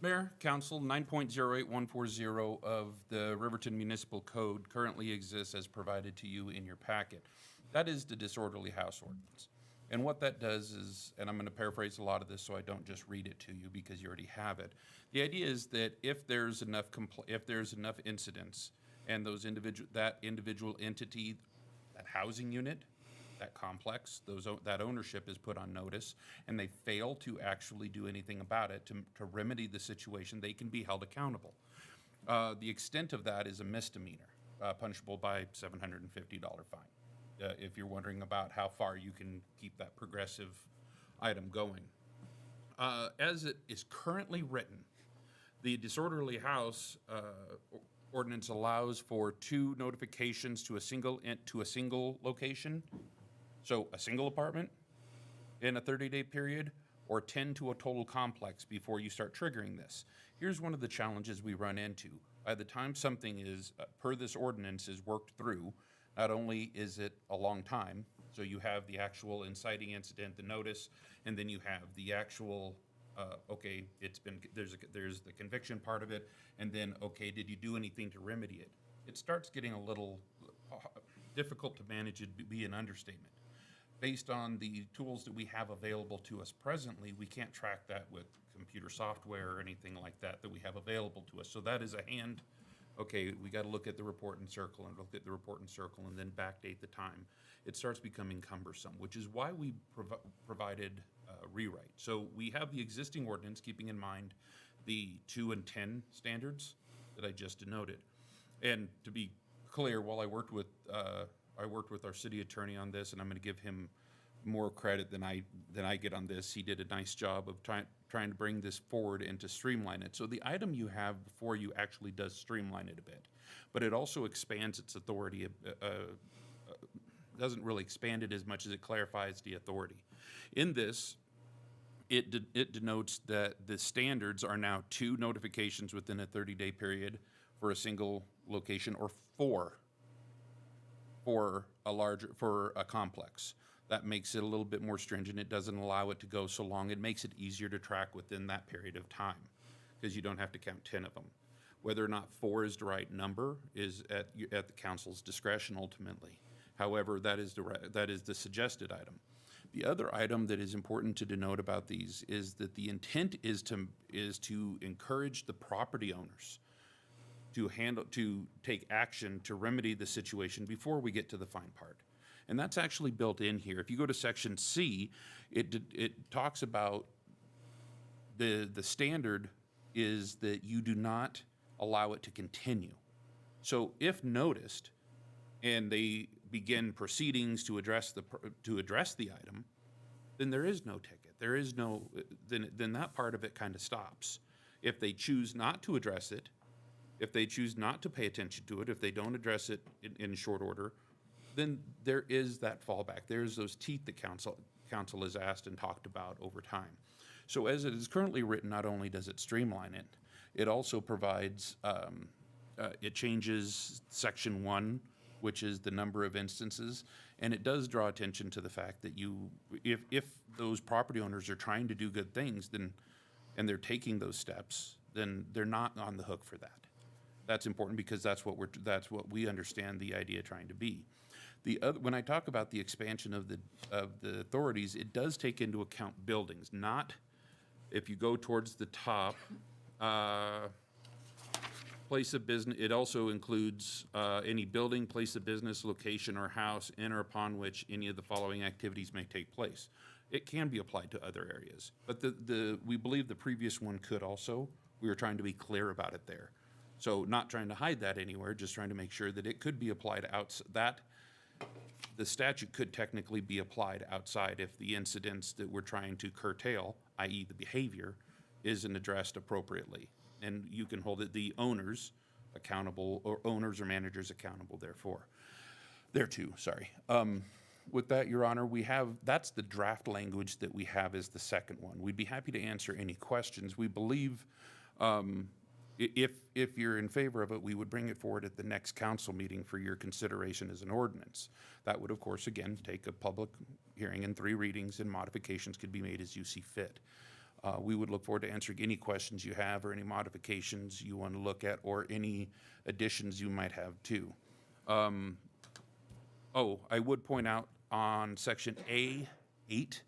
Mayor, Council, 9.08140 of the Riverton Municipal Code currently exists as provided to you in your packet. That is the disorderly house ordinance. And what that does is, and I'm going to paraphrase a lot of this so I don't just read it to you because you already have it. The idea is that if there's enough incidents and that individual entity, that housing unit, that complex, that ownership is put on notice, and they fail to actually do anything about it to remedy the situation, they can be held accountable. The extent of that is a misdemeanor, punishable by $750 fine. If you're wondering about how far you can keep that progressive item going. As it is currently written, the disorderly house ordinance allows for 2 notifications to a single location. So a single apartment in a 30-day period, or 10 to a total complex before you start triggering this. Here's one of the challenges we run into. By the time something is, per this ordinance, is worked through, not only is it a long time, so you have the actual inciting incident, the notice, and then you have the actual, okay, there's the conviction part of it, and then, okay, did you do anything to remedy it? It starts getting a little difficult to manage. It'd be an understatement. Based on the tools that we have available to us presently, we can't track that with computer software or anything like that we have available to us. So that is a hand, okay, we got to look at the report and circle and look at the report and circle and then backdate the time. It starts becoming cumbersome, which is why we provided rewrite. So we have the existing ordinance, keeping in mind the 2 and 10 standards that I just denoted. And to be clear, while I worked with our city attorney on this, and I'm going to give him more credit than I get on this. He did a nice job of trying to bring this forward and to streamline it. So the item you have before you actually does streamline it a bit, but it also expands its authority. Doesn't really expand it as much as it clarifies the authority. In this, it denotes that the standards are now 2 notifications within a 30-day period, for a single location or four for a complex. That makes it a little bit more stringent. It doesn't allow it to go so long. It makes it easier to track within that period of time because you don't have to count 10 of them. Whether or not 4 is the right number is at the council's discretion ultimately. However, that is the suggested item. The other item that is important to denote about these is that the intent is to encourage the property owners to take action to remedy the situation before we get to the fine part. And that's actually built in here. If you go to section C, it talks about the standard is that you do not allow it to continue. So if noticed, and they begin proceedings to address the item, then there is no ticket. There is no, then that part of it kind of stops. If they choose not to address it, if they choose not to pay attention to it, if they don't address it in short order, then there is that fallback. There's those teeth that council has asked and talked about over time. So as it is currently written, not only does it streamline it, it also provides, it changes section 1, which is the number of instances, and it does draw attention to the fact that if those property owners are trying to do good things, and they're taking those steps, then they're not on the hook for that. That's important because that's what we understand the idea trying to be. When I talk about the expansion of the authorities, it does take into account buildings, not if you go towards the top, place of business. It also includes any building, place of business, location, or house in or upon which any of the following activities may take place. It can be applied to other areas, but we believe the previous one could also. We were trying to be clear about it there. So not trying to hide that anywhere, just trying to make sure that it could be applied that the statute could technically be applied outside if the incidents that we're trying to curtail, i.e. the behavior, isn't addressed appropriately. And you can hold the owners accountable, or owners or managers accountable thereto, sorry. With that, Your Honor, that's the draft language that we have as the second one. We'd be happy to answer any questions. We believe if you're in favor of it, we would bring it forward at the next council meeting for your consideration as an ordinance. That would, of course, again, take a public hearing and 3 readings, and modifications could be made as you see fit. We would look forward to answering any questions you have or any modifications you want to look at or any additions you might have too. I would point out on section A8,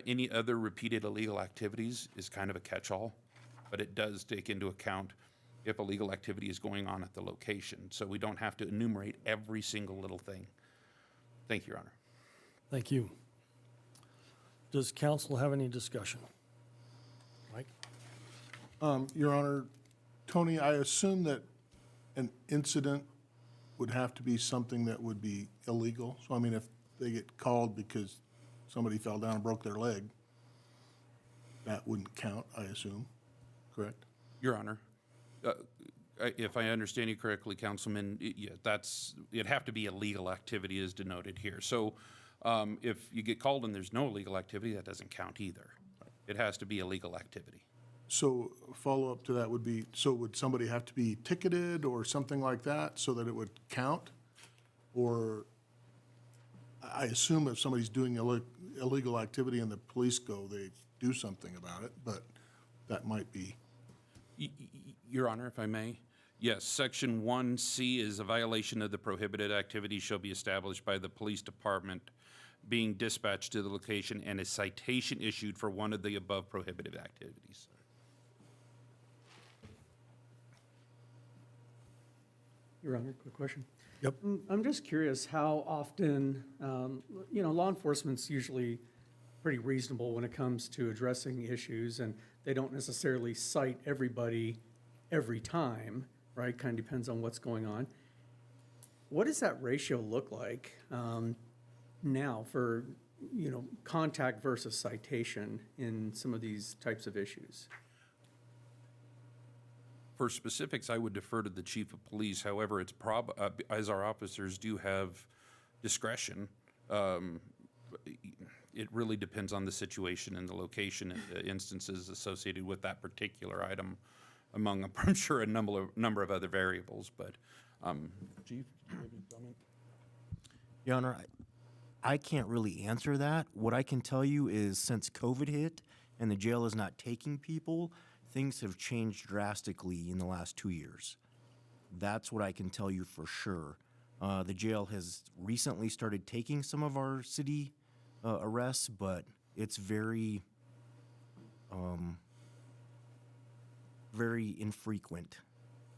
any other repeated illegal activities is kind of a catch-all, but it does take into account if illegal activity is going on at the location. So we don't have to enumerate every single little thing. Thank you, Your Honor. Thank you. Does council have any discussion? Mike? Your Honor, Tony, I assume that an incident would have to be something that would be illegal. So, I mean, if they get called because somebody fell down and broke their leg, that wouldn't count, I assume, correct? Your Honor, if I understand you correctly, Councilman, it'd have to be a legal activity as denoted here. So if you get called and there's no illegal activity, that doesn't count either. It has to be a legal activity. So follow-up to that would be, so would somebody have to be ticketed or something like that so that it would count? Or I assume if somebody's doing illegal activity and the police go, they do something about it, but that might be. Your Honor, if I may, yes, section 1C is a violation of the prohibited activity shall be established by the police department being dispatched to the location and a citation issued for one of the above prohibited activities. Your Honor, quick question. Yep. I'm just curious how often, law enforcement's usually pretty reasonable when it comes to addressing issues, and they don't necessarily cite everybody every time, right? Kind of depends on what's going on. What does that ratio look like now for, contact versus citation in some of these types of issues? For specifics, I would defer to the chief of police. However, it's as our officers do have discretion, it really depends on the situation and the location and the instances associated with that particular item among, I'm sure, a number of other variables, but, Chief, do you have any comment? Your Honor, I can't really answer that. What I can tell you is since COVID hit and the jail is not taking people, things have changed drastically in the last 2 years. That's what I can tell you for sure. The jail has recently started taking some of our city arrests, but it's very infrequent.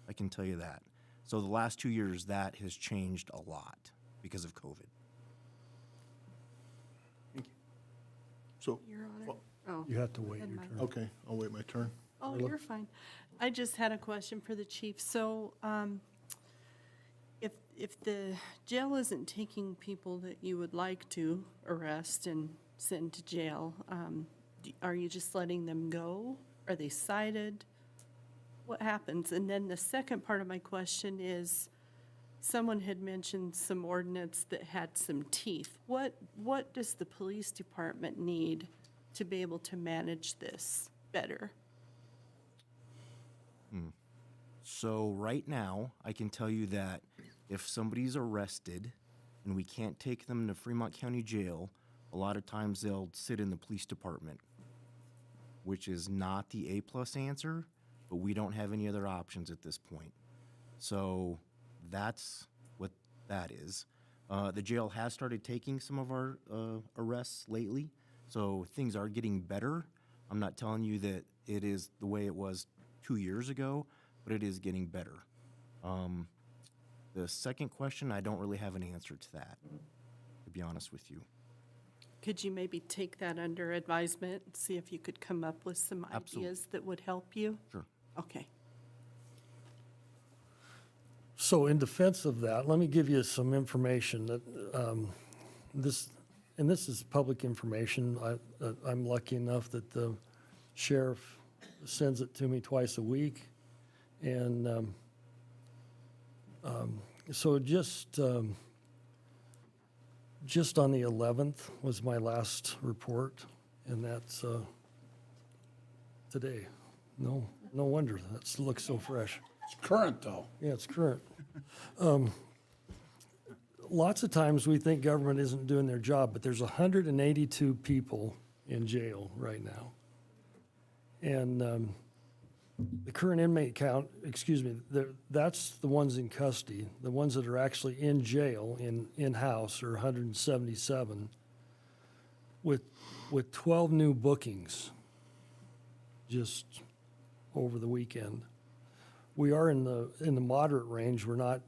I can tell you that. So the last 2 years, that has changed a lot because of COVID. So, Your Honor. well, Oh, You have to wait Had your my- turn. okay, I'll wait my turn. oh, you're fine. I just had a question for the chief. So, if the jail isn't taking people that you would like to arrest and send to jail, are you just letting them go? Are they cited? What happens? And then the second part of my question is, someone had mentioned some ordinance that had some teeth. What does the police department need to be able to manage this better? So right now, I can tell you that if somebody's arrested and we can't take them to Fremont County Jail, a lot of times they'll sit in the police department, which is not the A-plus answer, but we don't have any other options at this point. So that's what that is. The jail has started taking some of our arrests lately, so things are getting better. I'm not telling you that it is the way it was 2 years ago, but it is getting better. The second question, I don't really have an answer to that, to be honest with you. Could you maybe take that under advisement and see if you could come up with some Absolutely. ideas that would help you? Sure. Okay. So in defense of that, let me give you some information that, this is public information. I'm lucky enough that the sheriff sends it to me twice a week. And so just on the 11th was my last report, and that's today. No wonder that looks so fresh. It's current, though. Yeah, it's current. Lots of times we think government isn't doing their job, but there's 182 people in jail right now. And the current inmate count, that's the ones in custody. The ones that are actually in jail, in-house, are 177, with 12 new bookings just over the weekend. We are in the moderate range. We're not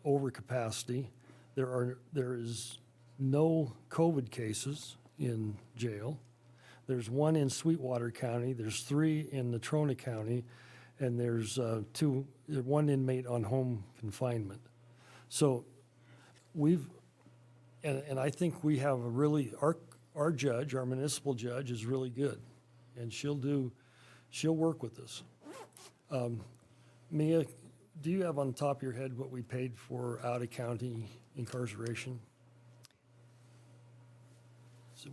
over capacity. There is no COVID cases in jail. There's one in Sweetwater County. There's 3 in Natrona County, and there's one inmate on home confinement. So and I think we have a really our judge, our municipal judge, is really good, and she'll work with us. Mia, do you have on top of your head what we paid for out-of-county incarceration?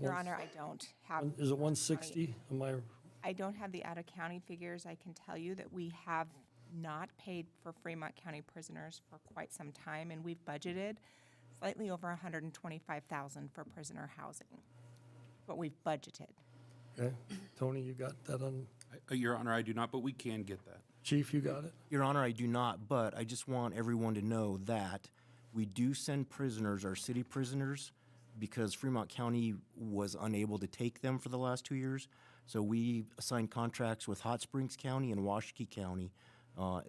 Your Honor, I don't have. Is it 160? I don't have the out-of-county figures. I can tell you that we have not paid for Fremont County prisoners for quite some time, and we've budgeted slightly over $125,000 for prisoner housing. What we've budgeted. Okay. Tony, you got that on? Your Honor, I do not, but we can get that. Chief, you got it? Your Honor, I do not, but I just want everyone to know that we do send prisoners, our city prisoners, because Fremont County was unable to take them for the last 2 years. So we signed contracts with Hot Springs County and Washakie County.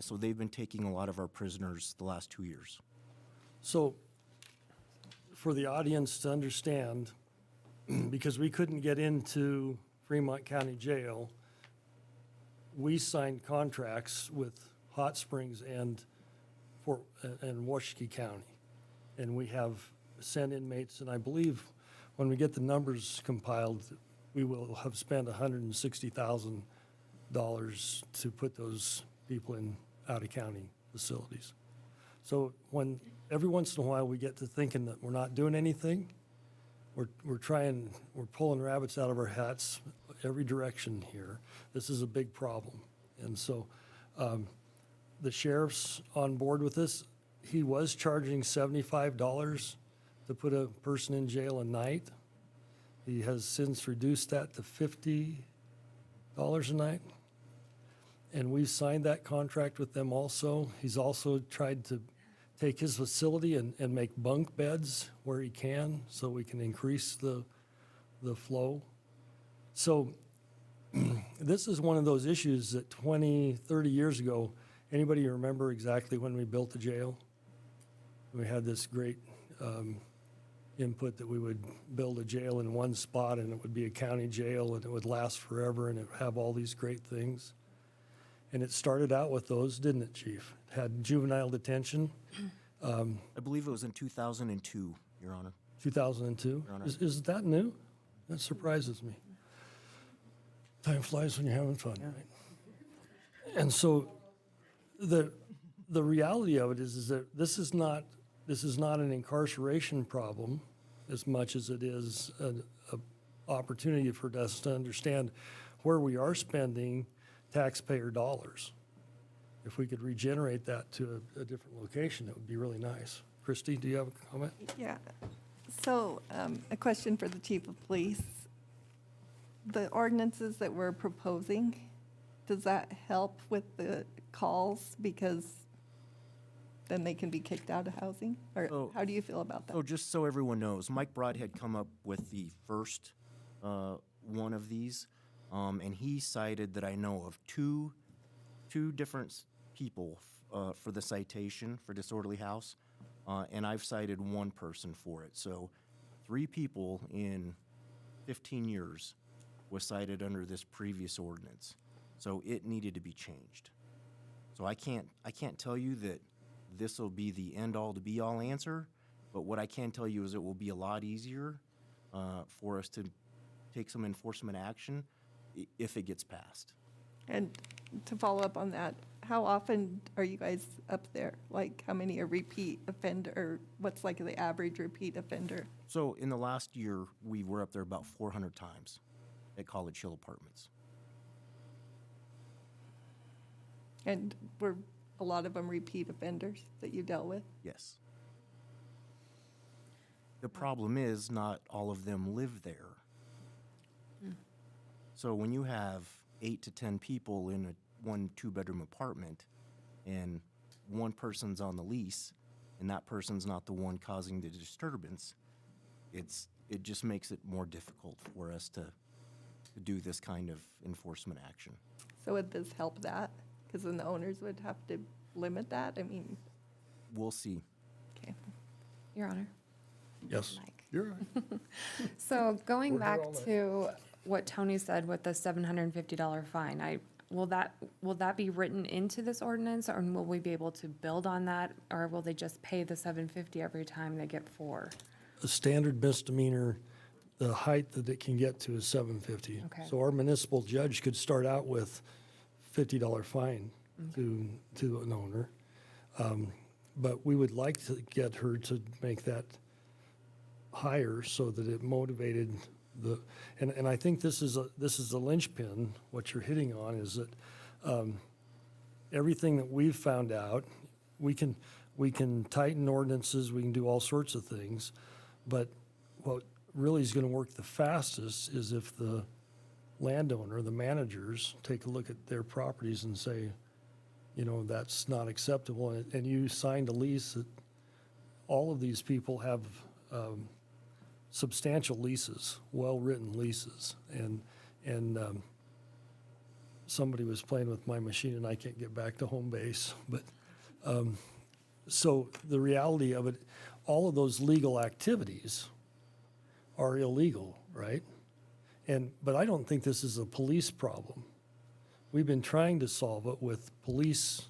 So they've been taking a lot of our prisoners the last 2 years. So for the audience to understand, because we couldn't get into Fremont County Jail, we signed contracts with Hot Springs and Washakie County. And we have sent inmates, and I believe when we get the numbers compiled, we will have spent $160,000 to put those people in out-of-county facilities. So when every once in a while we get to thinking that we're not doing anything, we're pulling rabbits out of our hats every direction here. This is a big problem. And so The sheriff's on board with this. He was charging $75 to put a person in jail a night. He has since reduced that to $50 a night. And we've signed that contract with them also. He's also tried to take his facility and make bunk beds where he can, so we can increase the flow. So this is one of those issues that 20, 30 years ago, anybody remember exactly when we built the jail? We had this great input that we would build a jail in one spot and it would be a county jail and it would last forever and it would have all these great things. And it started out with those, didn't it, Chief? It had juvenile detention. I believe it was in 2002, Your Honor. 2002? Your Honor. Is that new? That surprises me. Time flies when you're having fun, right? And so the reality of it is that this is not an incarceration problem as much as it is an opportunity for us to understand where we are spending taxpayer dollars. If we could regenerate that to a different location, it would be really nice. Christy, do you have a comment? Yeah. So a question for the chief of police. The ordinances that we're proposing, does that help with the calls because then they can be kicked out of housing? Or how do you feel about that? So just so everyone knows, Mike Broad had come up with the first one of these, and he cited that I know of two different people for the citation for disorderly house, and I've cited one person for it. So 3 people in 15 years was cited under this previous ordinance. So it needed to be changed. So I can't tell you that this will be the end-all to be-all answer, but what I can tell you is it will be a lot easier for us to take some enforcement action if it gets passed. And to follow up on that, how often are you guys up there? Like, how many are repeat offender, or what's like the average repeat offender? So in the last year, we were up there about 400 times at College Hill Apartments. And were a lot of them repeat offenders that you dealt with? Yes. The problem is not all of them live there. So when you have 8 to 10 people in a 1 2-bedroom apartment and one person's on the lease and that person's not the one causing the disturbance, it just makes it more difficult for us to do this kind of enforcement action. So would this help that? Because then the owners would have to limit that? I mean, We'll see. okay. Your Honor. Yes. You're right. So going We're here back all night. to what Tony said with the $750 fine, will that be written into this ordinance, or will we be able to build on that, or will they just pay the $750 every time they get 4? A standard misdemeanor, the height that it can get to is $750. Okay. So our municipal judge could start out with $50 fine to an owner. But we would like to get her to make that higher so that it motivated and I think this is a linchpin. What you're hitting on is that everything that we've found out, we can tighten ordinances, we can do all sorts of things, but what really is going to work the fastest is if the landowner, the managers, take a look at their properties and say, you know, that's not acceptable, and you signed a lease that all of these people have substantial leases, well-written leases, and somebody was playing with my machine and I can't get back to home base, but so the reality of it, all of those legal activities are illegal, right? But I don't think this is a police problem. We've been trying to solve it with police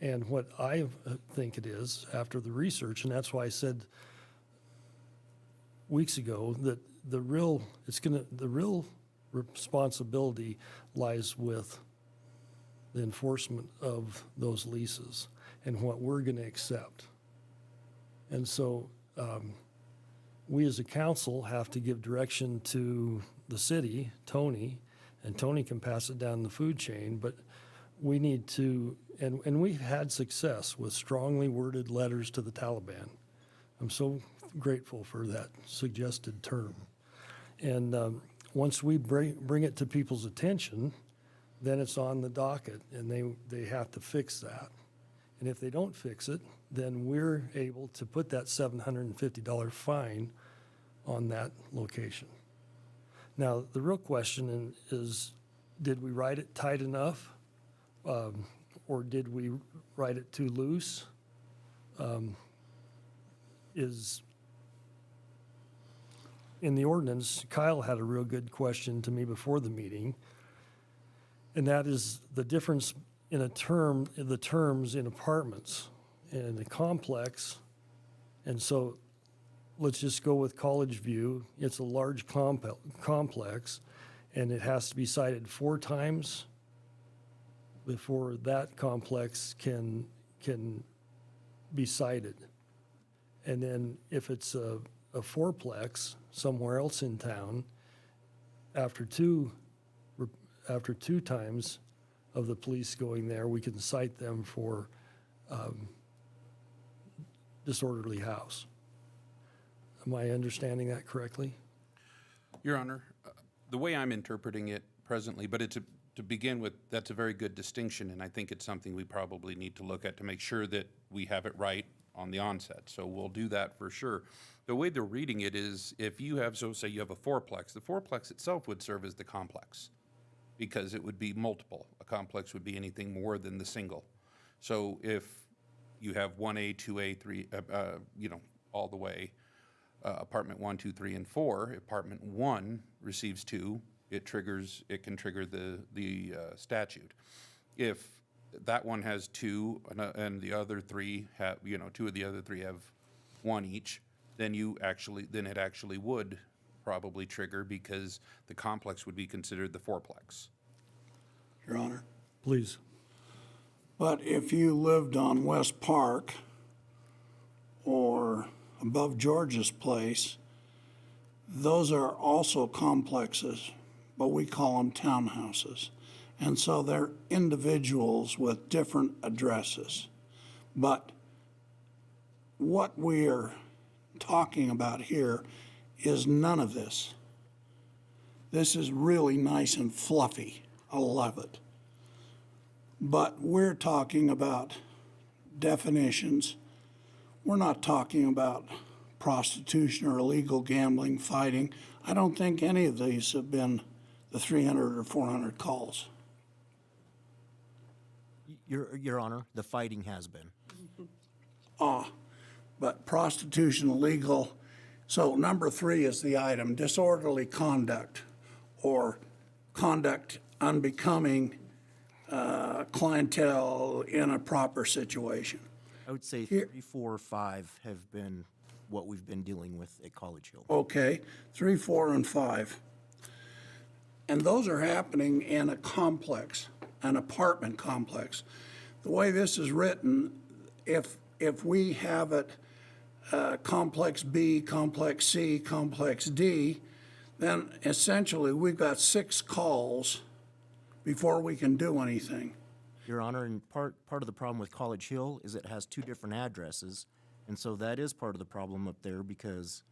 and what I think it is after the research, and that's why I said weeks ago that the real responsibility lies with the enforcement of those leases and what we're going to accept. And so we as a council have to give direction to the city, Tony, and Tony can pass it down the food chain, but we need to, and we've had success with strongly worded letters to the Taliban. I'm so grateful for that suggested term. And once we bring it to people's attention, then it's on the docket, and they have to fix that. And if they don't fix it, then we're able to put that $750 fine on that location. Now, the real question is, did we write it tight enough? Or did we write it too loose? In the ordinance, Kyle had a real good question to me before the meeting, and that is the difference in the terms in apartments and the complex. And so let's just go with College View. It's a large complex, and it has to be cited 4 times before that complex can be cited. And then if it's a fourplex somewhere else in town, after two times of the police going there, we can cite them for disorderly house. Am I understanding that correctly? Your Honor, the way I'm interpreting it presently, but to begin with, that's a very good distinction, and I think it's something we probably need to look at to make sure that we have it right on the onset. So we'll do that for sure. The way they're reading it is, if you have, so say you have a fourplex, the fourplex itself would serve as the complex, because it would be multiple. A complex would be anything more than the single. So if you have 1A, 2A, 3, all the way, apartment 1, 2, 3, and 4, apartment 1 receives 2, it can trigger the statute. If that one has 2 and the other 3 have, 2 of the other 3 have 1 each, then it actually would probably trigger, because the complex would be considered the fourplex. Your Honor. Please. But if you lived on West Park or above George's place, those are also complexes, but we call them townhouses. And so they're individuals with different addresses. But what we're talking about here is none of this. This is really nice and fluffy. I love it. But we're talking about definitions. We're not talking about prostitution or illegal gambling, fighting. I don't think any of these have been the 300 or 400 calls. Your Honor, the fighting has been. But prostitution, illegal. So number 3 is the item, disorderly conduct or conduct unbecoming clientele in a proper situation. I would say 3, 4, 5 have been what we've been dealing with at College Hill. Okay, 3, 4, and 5. And those are happening in a complex, an apartment complex. The way this is written, if we have it complex B, complex C, complex D, then essentially we've got 6 calls before we can do anything. Your Honor, and part of the problem with College Hill is it has 2 different addresses, and so that is part of the problem up there, because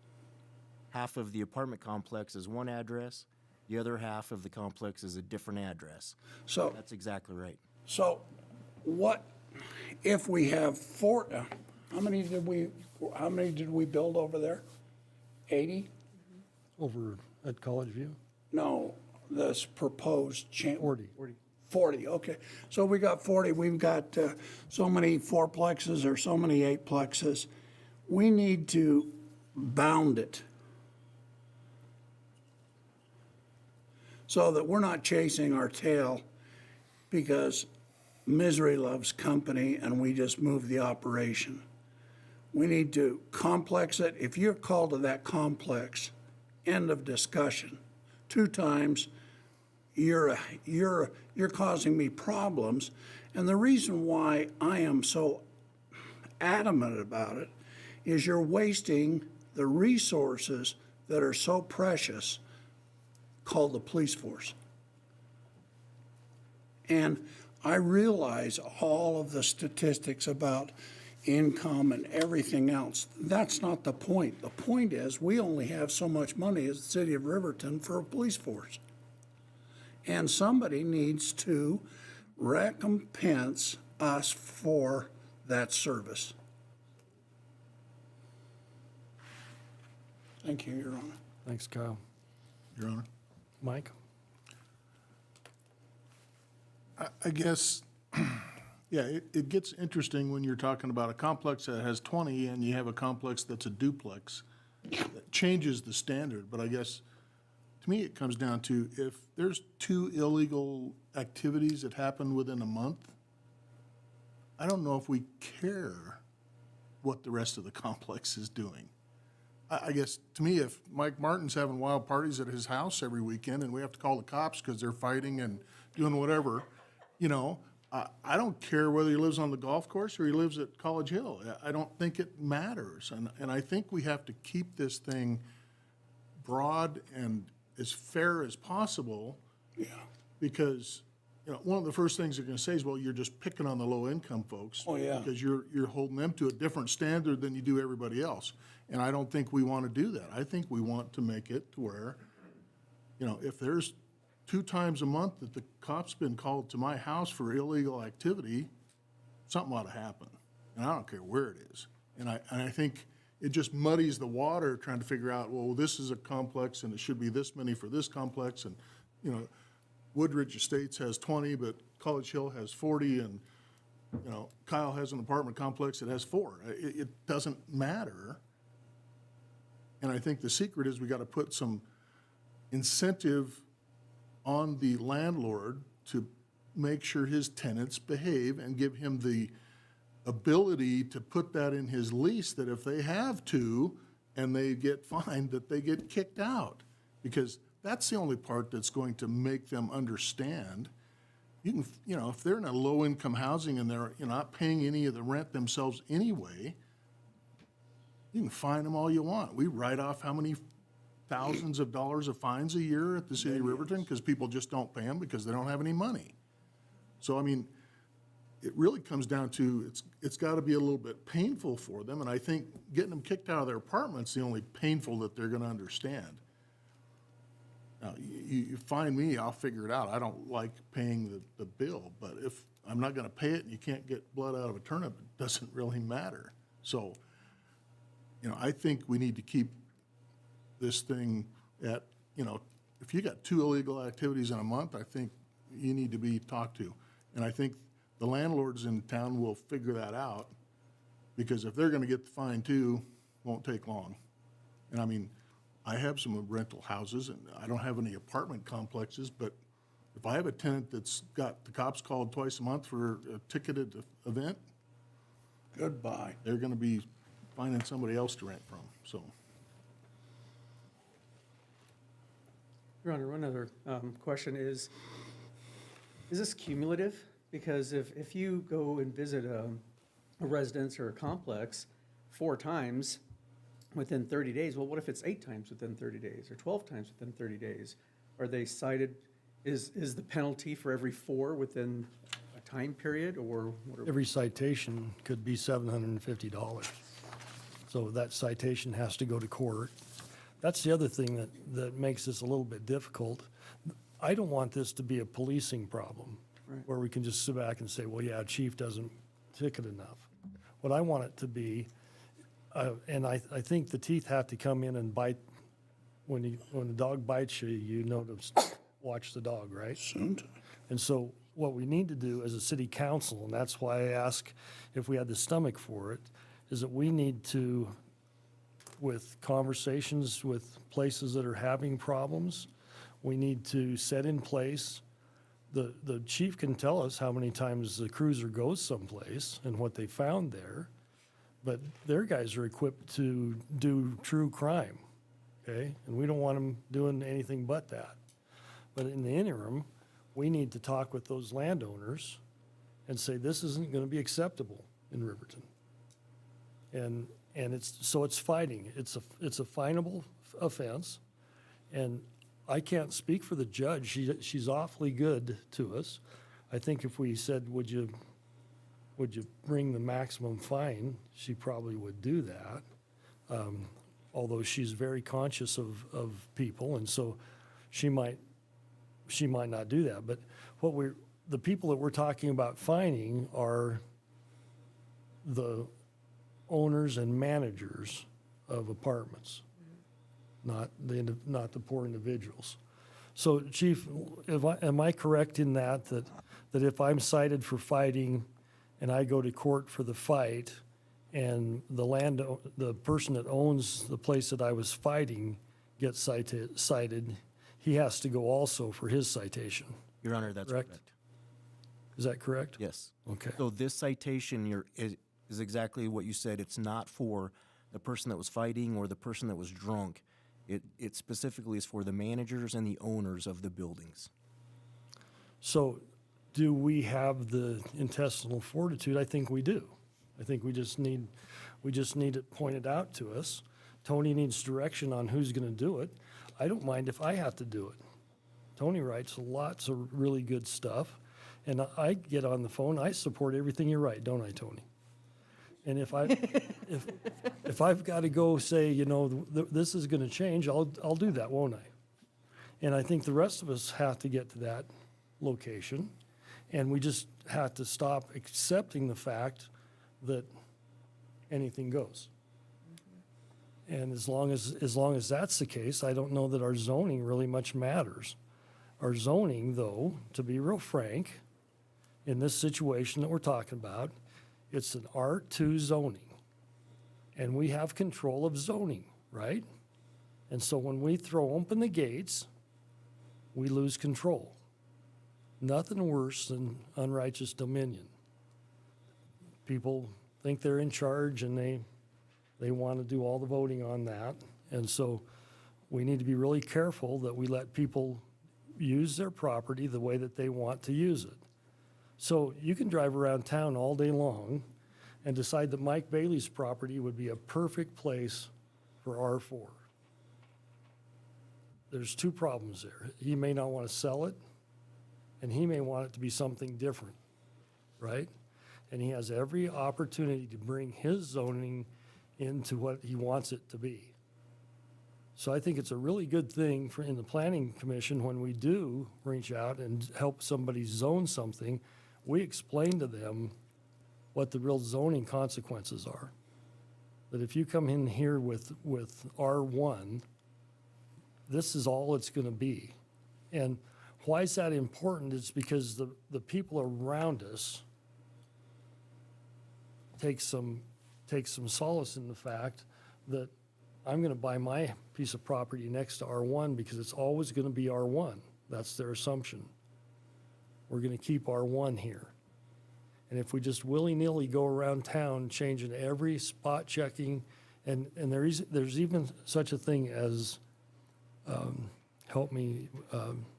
half of the apartment complex is one address, the other half of the complex is a different address. So that's exactly right. So what if we have 4, how many did we build over there? 80? Over at College View? No, this proposed 40. 40, okay. So we got 40, we've got so many fourplexes or so many eightplexes. We need to bound it so that we're not chasing our tail, because misery loves company and we just move the operation. We need to complex it. If you're called to that complex, end of discussion. 2 times, you're causing me problems. And the reason why I am so adamant about it is you're wasting the resources that are so precious, called the police force. And I realize all of the statistics about income and everything else. That's not the point. The point is, we only have so much money as the city of Riverton for a police force. And somebody needs to recompense us for that service. Thank you, Your Honor. Thanks, Kyle. Your Honor. Mike? I guess, yeah, it gets interesting when you're talking about a complex that has 20 and you have a complex that's a duplex. That changes the standard, but I guess, to me, it comes down to if there's 2 illegal activities that happen within a month, I don't know if we care what the rest of the complex is doing. I guess, to me, if Mike Martin's having wild parties at his house every weekend and we have to call the cops because they're fighting and doing whatever, you know, I don't care whether he lives on the golf course or he lives at College Hill. I don't think it matters. And I think we have to keep this thing broad and as fair as possible. Yeah. Because, you know, one of the first things they're going to say is, well, you're just picking on the low-income folks. Oh, yeah. Because you're holding them to a different standard than you do everybody else. And I don't think we want to do that. I think we want to make it to where, you know, if there's 2 times a month that the cop's been called to my house for illegal activity, something ought to happen. And I don't care where it is. And I think it just muddies the water trying to figure out, well, this is a complex and it should be this many for this complex. And, you know, Woodridge Estates has 20, but College Hill has 40, and, you know, Kyle has an apartment complex that has 4. It doesn't matter. And I think the secret is we got to put some incentive on the landlord to make sure his tenants behave and give him the ability to put that in his lease, that if they have to and they get fined, that they get kicked out. Because that's the only part that's going to make them understand. You can, you know, if they're in a low-income housing and they're, you know, not paying any of the rent themselves anyway, you can fine them all you want. We write off how many thousands of dollars of fines a year at the city of Riverton because people just don't pay them because they don't have any money. So, I mean, it really comes down to it's got to be a little bit painful for them, and I think getting them kicked out of their apartment's the only painful that they're going to understand. Now, you find me, I'll figure it out. I don't like paying the bill, but if I'm not going to pay it and you can't get blood out of a turnip, it doesn't really matter. So, you know, I think we need to keep this thing at, you know, if you got 2 illegal activities in a month, I think you need to be talked to. And I think the landlords in town will figure that out, because if they're going to get the fine too, won't take long. And I mean, I have some rental houses, and I don't have any apartment complexes, but if I have a tenant that's got the cops called twice a month for a ticketed event, goodbye. They're going to be finding somebody else to rent from, so. Your Honor, one other question is this cumulative? Because if you go and visit a residence or a complex 4 times within 30 days, well, what if it's 8 times within 30 days or 12 times within 30 days? Are they cited, is the penalty for every 4 within a time period, or what? Every citation could be $750. So that citation has to go to court. That's the other thing that makes this a little bit difficult. I don't want this to be a policing problem, where we can just sit back and say, well, yeah, chief doesn't ticket enough. What I want it to be, and I think the teeth have to come in and bite. When the dog bites you, you know to watch the dog, right? And so what we need to do as a city council, and that's why I ask if we had the stomach for it, is that we need to, with conversations with places that are having problems, we need to set in place, the chief can tell us how many times the cruiser goes someplace and what they found there, but their guys are equipped to do true crime, okay? And we don't want them doing anything but that. But in the interim, we need to talk with those landowners and say, this isn't gonna be acceptable in Riverton. And it's fighting. It's a finable offense, and I can't speak for the judge. She's awfully good to us. I think if we said, would you bring the maximum fine, she probably would do that. Although she's very conscious of people, and so she might not do that. But the people that we're talking about fining are the owners and managers of apartments, not the poor individuals. So, Chief, am I correct in that if I'm cited for fighting and I go to court for the fight, and the person that owns the place that I was fighting gets cited, he has to go also for his citation? Your Honor, that's correct. Is that correct? Yes. Okay. So this citation is exactly what you said. It's not for the person that was fighting or the person that was drunk. It specifically is for the managers and the owners of the buildings. So do we have the intestinal fortitude? I think we do. I think we just need it pointed out to us. Tony needs direction on who's going to do it. I don't mind if I have to do it. Tony writes lots of really good stuff, and I get on the phone. I support everything you write, don't I, Tony? And if I've got to go say, this is going to change, I'll do that, won't I? And I think the rest of us have to get to that location, and we just have to stop accepting the fact that anything goes. And as long as that's the case, I don't know that our zoning really much matters. Our zoning, though, to be real frank, in this situation that we're talking about, it's an R2 zoning. And we have control of zoning, right? And so when we throw open the gates, we lose control. Nothing worse than unrighteous dominion. People think they're in charge, and they want to do all the voting on that. And so we need to be really careful that we let people use their property the way that they want to use it. So you can drive around town all day long and decide that Mike Bailey's property would be a perfect place for R4. There's two problems there. He may not want to sell it, and he may want it to be something different, right? And he has every opportunity to bring his zoning into what he wants it to be. So I think it's a really good thing in the Planning Commission, when we do reach out and help somebody zone something, we explain to them what the real zoning consequences are. That if you come in here with R1, this is all it's going to be. And why is that important? It's because the people around us take some solace in the fact that I'm going to buy my piece of property next to R1 because it's always going to be R1. That's their assumption. We're going to keep R1 here. And if we just willy-nilly go around town changing every spot checking, and there's even such a thing as,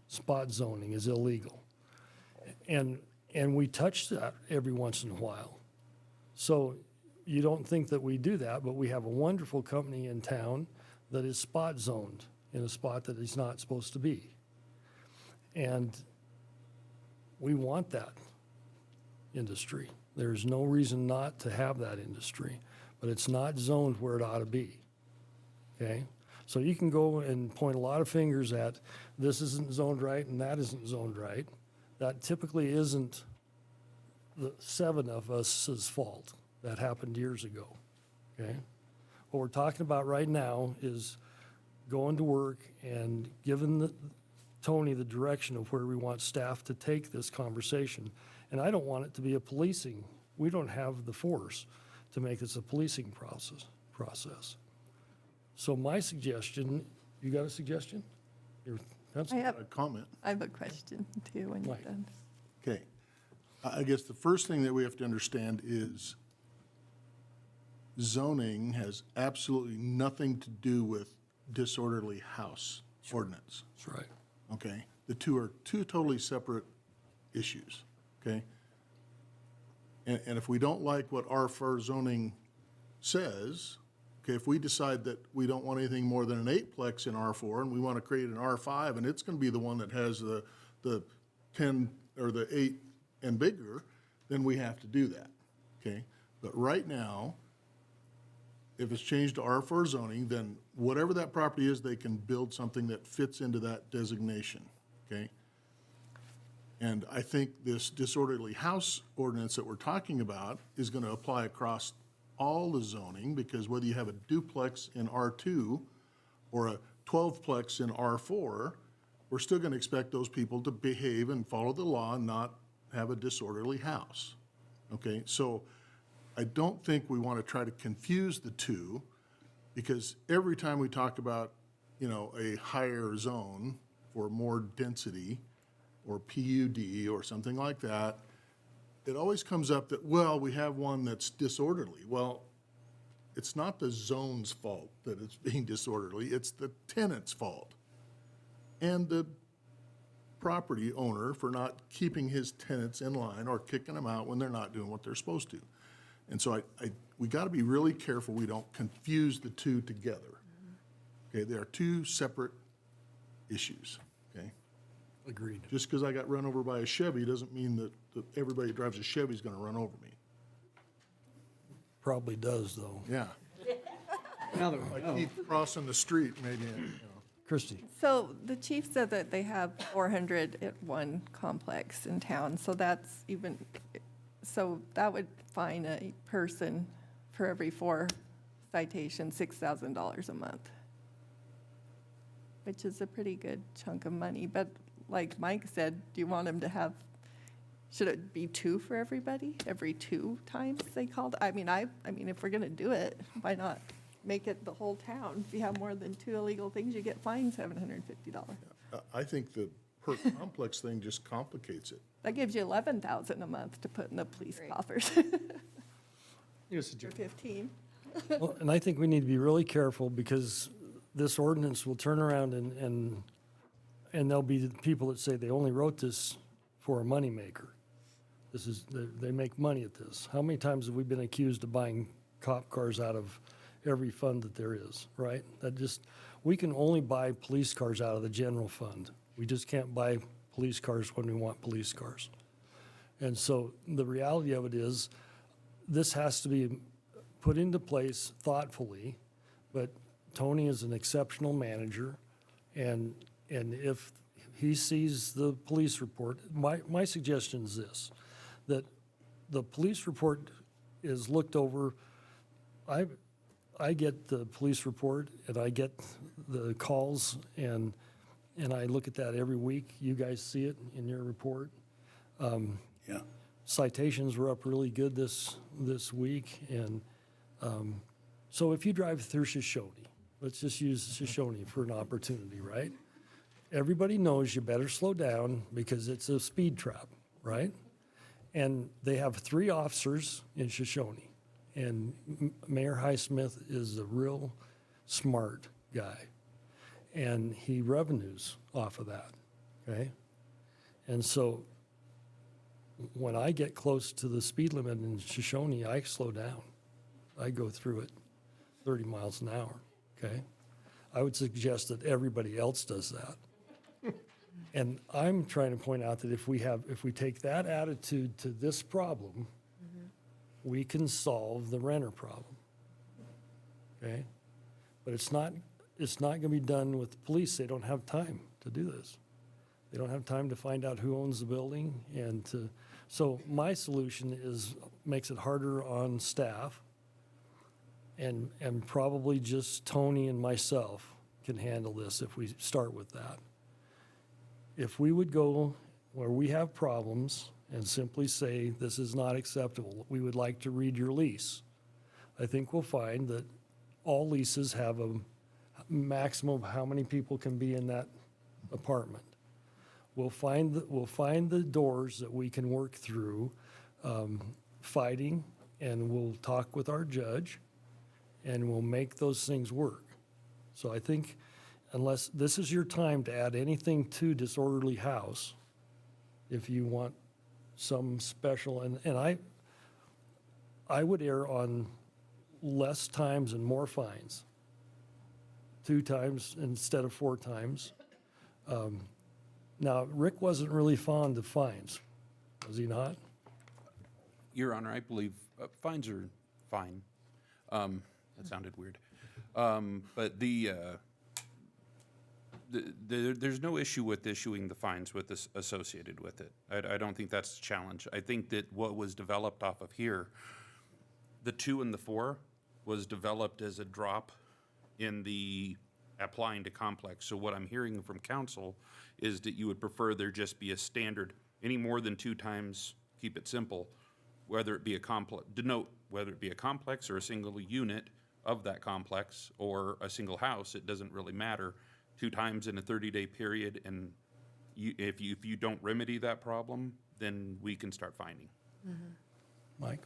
spot zoning is illegal. And we touch that every once in a while. So you don't think that we do that, but we have a wonderful company in town that is spot zoned in a spot that is not supposed to be. And we want that industry. There's no reason not to have that industry, but it's not zoned where it ought to be, okay? So you can go and point a lot of fingers at this isn't zoned right and that isn't zoned right. That typically isn't the 7 of us's fault. That happened years ago, okay? What we're talking about right now is going to work and giving Tony the direction of where we want staff to take this conversation. And I don't want it to be a policing. We don't have the force to make this a policing process. So my suggestion, you got a suggestion? Your pencil? A comment. I have a question too when you're Mike. done. Okay. I guess the first thing that we have to understand is zoning has absolutely nothing to do with disorderly house ordinance. That's right. Okay? The two are two totally separate issues, okay? And if we don't like what R4 zoning says, okay, if we decide that we don't want anything more than an 8-plex in R4 and we want to create an R5 and it's going to be the one that has the 10 or the 8 and bigger, then we have to do that, okay? But right now, if it's changed to R4 zoning, then whatever that property is, they can build something that fits into that designation, okay? And I think this disorderly house ordinance that we're talking about is gonna apply across all the zoning, because whether you have a duplex in R2 or a 12-plex in R4, we're still gonna expect those people to behave and follow the law and not have a disorderly house, okay? So I don't think we wanna try to confuse the two, because every time we talk about, you know, a higher zone for more density, or PUD or something like that, it always comes up that, well, we have one that's disorderly. Well, it's not the zone's fault that it's being disorderly, it's the tenant's fault. And the property owner for not keeping his tenants in line or kicking them out when they're not doing what they're supposed to. And so we gotta be really careful we don't confuse the two together. Okay, they are two separate issues, okay? Agreed. Just because I got run over by a Chevy doesn't mean that everybody who drives a Chevy is going to run over me. Probably does, though. Yeah. Now that we I know. keep crossing the street, maybe, you know. Christie? So the chief said that they have 400 at one complex in town, so that's even, so that would fine a person for every 4 citations, $6,000 a month, which is a pretty good chunk of money. But like Mike said, do you want them to have, should it be 2 for everybody, every 2 times they called? I mean, if we're gonna do it, why not make it the whole town? If you have more than 2 illegal things, you get fined $750. I think the per complex thing just complicates it. That gives you $11,000 a month to put in the police coffers. Yes, For 15. Well, and I think we need to be really careful, because this ordinance will turn around and there'll be people that say they only wrote this for a moneymaker. This is, they make money at this. How many times have we been accused of buying cop cars out of every fund that there is, right? We can only buy police cars out of the general fund. We just can't buy police cars when we want police cars. And so the reality of it is, this has to be put into place thoughtfully, but Tony is an exceptional manager, and if he sees the police report, my suggestion is this, that the police report is looked over. I get the police report, and I get the calls, and I look at that every week. You guys see it in your report. Yeah. Citations were up really good this week, and so if you drive through Shoshone, let's just use Shoshone for an opportunity, right? Everybody knows you better slow down because it's a speed trap, right? And they have 3 officers in Shoshone, and Mayor Highsmith is a real smart guy, and he revenues off of that, okay? And so when I get close to the speed limit in Shoshone, I slow down. I go through it 30 miles an hour, okay? I would suggest that everybody else does that. And I'm trying to point out that if we take that attitude to this problem, we can solve the renter problem, okay? But it's not gonna be done with the police. They don't have time to do this. They don't have time to find out who owns the building so my solution makes it harder on staff, and probably just Tony and myself can handle this if we start with that. If we would go where we have problems and simply say, this is not acceptable, we would like to read your lease, I think we'll find that all leases have a maximum of how many people can be in that apartment. We'll find the doors that we can work through fighting, and we'll talk with our judge, and we'll make those things work. So I think unless this is your time to add anything to disorderly house, if you want some special, and I would err on less times and more fines. 2 times instead of 4 times. Now, Rick wasn't really fond of fines. Was he not? Your Honor, I believe fines are fine. That sounded weird. But there's no issue with issuing the fines with this associated with it. I don't think that's a challenge. I think that what was developed off of here, the 2 and the 4, was developed as a drop in the applying to complex. So what I'm hearing from council is that you would prefer there just be a standard, any more than 2 times, keep it simple, whether it be a complex, denote whether it be a complex or a single unit of that complex or a single house, it doesn't really matter. 2 times in a 30-day period, and if you don't remedy that problem, then we can start fining. Mike?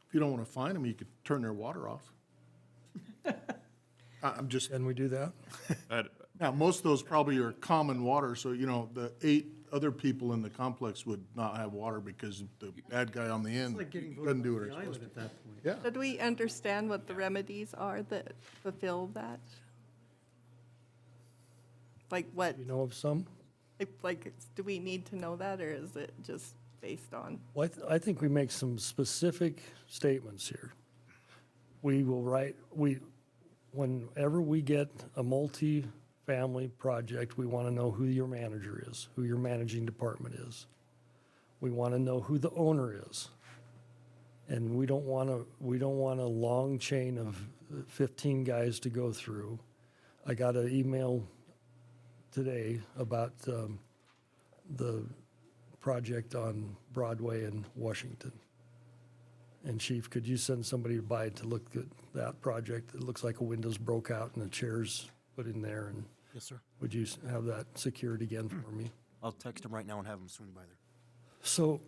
If you don't want to fine them, you could turn their water off. I'm just, Can we do that? now, most of those probably are common water, so, you know, the 8 other people in the complex would not have water because the bad guy on the end doesn't do what they're supposed to. At that point. Yeah. Should we understand what the remedies are that fulfill that? Like what, You know of some? like, do we need to know that, or is it just based on? Well, I think we make some specific statements here. We will whenever we get a multi-family project, we want to know who your manager is, who your managing department is. We want to know who the owner is. And we don't want a long chain of 15 guys to go through. I got an email today about the project on Broadway in Washington. And Chief, could you send somebody by to look at that project? It looks like a window's broke out and the chair's put in there. And Yes, sir. would you have that secured again for me? I'll text him right now and have him swing by there. So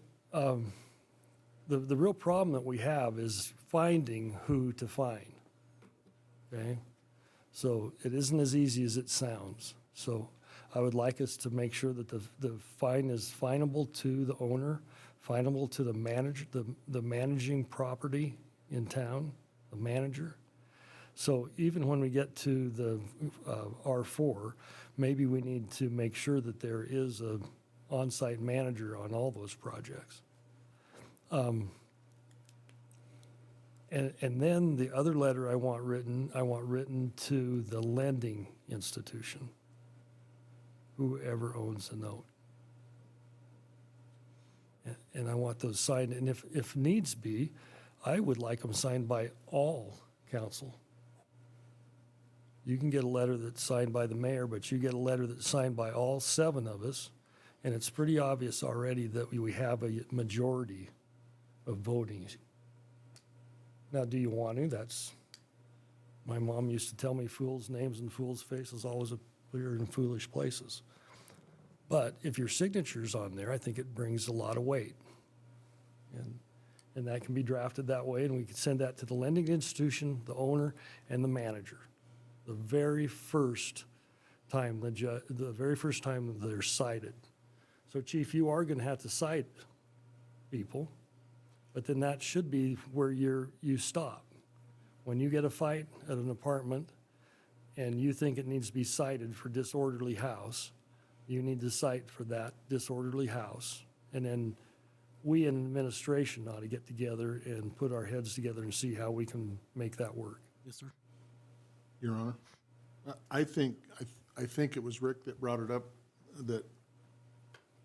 the real problem that we have is finding who to fine, okay? So it isn't as easy as it sounds. So I would like us to make sure that the fine is finable to the owner, finable to the manager, the managing property in town, the manager. So even when we get to the R4, maybe we need to make sure that there is a on-site manager on all those projects. And then the other letter I want written to the lending institution, whoever owns the note. And I want those signed, and if needs be, I would like them signed by all council. You can get a letter that's signed by the mayor, but you get a letter that's signed by all 7 of us, and it's pretty obvious already that we have a majority of voting. Now, do you want to? My mom used to tell me fools' names and fools' faces always appear in foolish places. But if your signature's on there, I think it brings a lot of weight. And that can be drafted that way, and we can send that to the lending institution, the owner, and the manager. The very first time they're cited. So Chief, you are gonna have to cite people, but then that should be where you stop. When you get a fight at an apartment and you think it needs to be cited for disorderly house, you need to cite for that disorderly house. And then we in administration ought to get together and put our heads together and see how we can make that work. Yes, sir. Your Honor, I think it was Rick that brought it up, that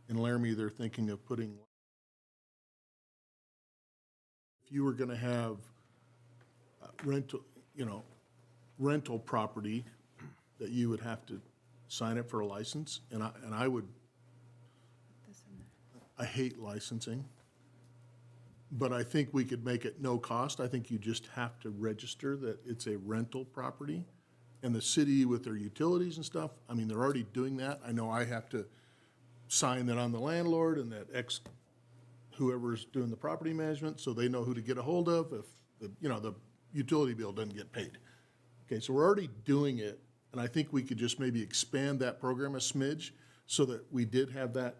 in Laramie, they're thinking of putting, if you were gonna have rental property, that you would have to sign up for a license, and I hate licensing, but I think we could make it no cost. I think you just have to register that it's a rental property. And the city with their utilities and stuff, I mean, they're already doing that. I know I have to sign that on the landlord and that whoever's doing the property management, so they know who to get a hold of if the utility bill doesn't get paid. Okay, so we're already doing it, and I think we could just maybe expand that program a smidge so that we did have that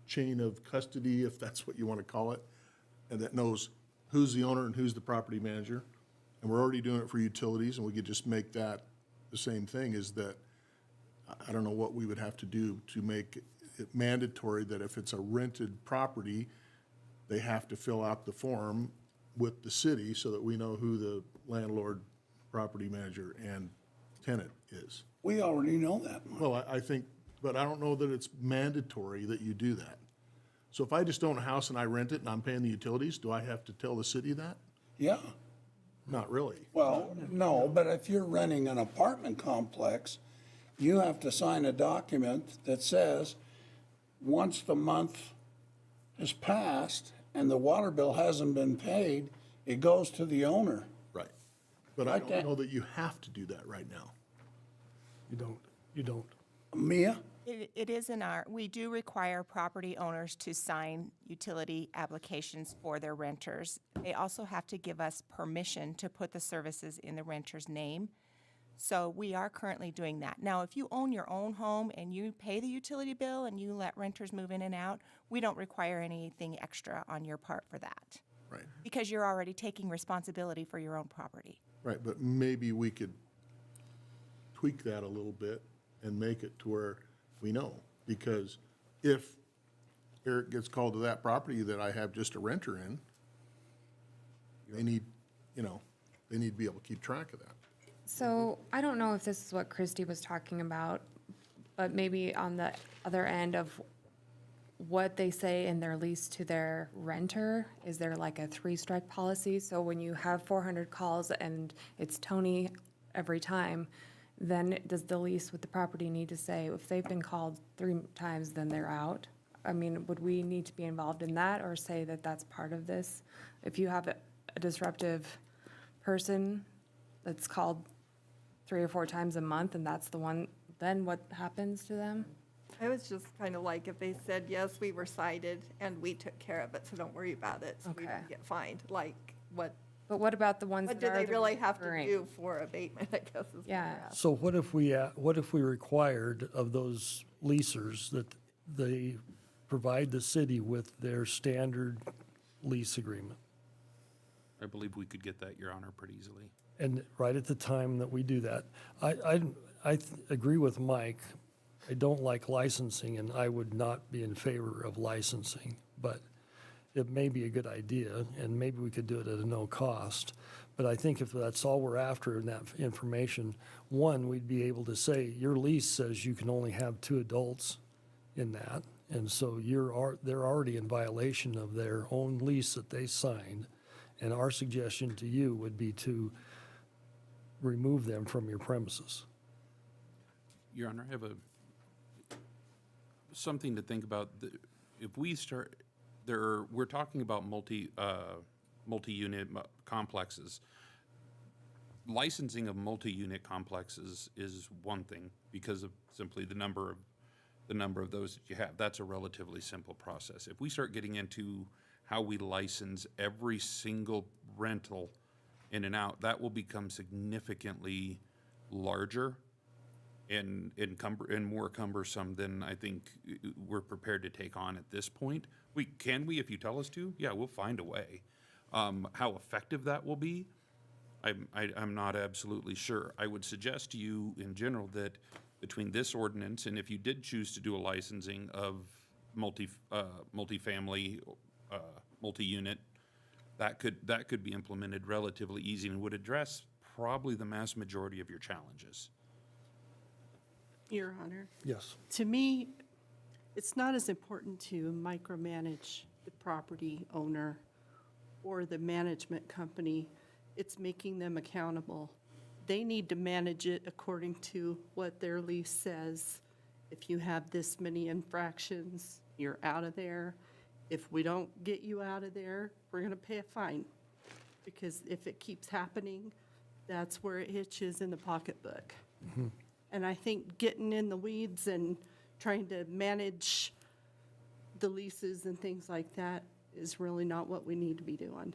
chain of custody, if that's what you want to call it, and that knows who's the owner and who's the property manager. And we're already doing it for utilities, and we could just make that the same thing, is that I don't know what we would have to do to make it mandatory that if it's a rented property, they have to fill out the form with the city so that we know who the landlord, property manager, and tenant is. We already know that much. Well, I think, but I don't know that it's mandatory that you do that. So if I just own a house and I rent it and I'm paying the utilities, do I have to tell the city that? Yeah. Not really. Well, no, but if you're renting an apartment complex, you have to sign a document that says, once the month has passed and the water bill hasn't been paid, it goes to the owner. Right. But I don't know that you have to do that right now. You don't. Mia? It is we do require property owners to sign utility applications for their renters. They also have to give us permission to put the services in the renter's name. So we are currently doing that. Now, if you own your own home and you pay the utility bill and you let renters move in and out, we don't require anything extra on your part for that. Right. Because you're already taking responsibility for your own property. Right, but maybe we could tweak that a little bit and make it to where we know. Because if Eric gets called to that property that I have just a renter in, they need, they need to be able to keep track of that. So I don't know if this is what Christy was talking about, but maybe on the other end of what they say in their lease to their renter, is there like a 3-strike policy? So when you have 400 calls and it's Tony every time, then does the lease with the property need to say, if they've been called 3 times, then they're out? I mean, would we need to be involved in that or say that that's part of this? If you have a disruptive person that's called 3 or 4 times a month and that's the one, then what happens to them? I was just kind of like, if they said, yes, we were cited and we took care of it, so don't worry about it, so we Okay. don't get fined, like, what, But what about the ones what that do are they the really have to recurring? do for abatement, I guess is what Yeah. they're asking. So what if we required of those leasers that they provide the city with their standard lease agreement? I believe we could get that, Your Honor, pretty easily. And right at the time that we do that, I agree with Mike. I don't like licensing, and I would not be in favor of licensing, but it may be a good idea, and maybe we could do it at a no cost. But I think if that's all we're after in that information, one, we'd be able to say, your lease says you can only have 2 adults in that, and so they're already in violation of their own lease that they signed. And our suggestion to you would be to remove them from your premises. Your Honor, I have something to think about. If we start, we're talking about multi-unit complexes. Licensing of multi-unit complexes is one thing because of simply the number of those that you have. That's a relatively simple process. If we start getting into how we license every single rental in and out, that will become significantly larger and more cumbersome than I think we're prepared to take on at this point. Can we, if you tell us to? Yeah, we'll find a way. How effective that will be, I'm not absolutely sure. I would suggest to you in general that between this ordinance and if you did choose to do a licensing of multifamily, multi-unit, that could be implemented relatively easy and would address probably the mass majority of your challenges. Your Honor, Yes. to me, it's not as important to micromanage the property owner or the management company. It's making them accountable. They need to manage it according to what their lease says. If you have this many infractions, you're out of there. If we don't get you out of there, we're going to pay a fine. Because if it keeps happening, that's where it hitches in the pocketbook. And I think getting in the weeds and trying to manage the leases and things like that is really not what we need to be doing.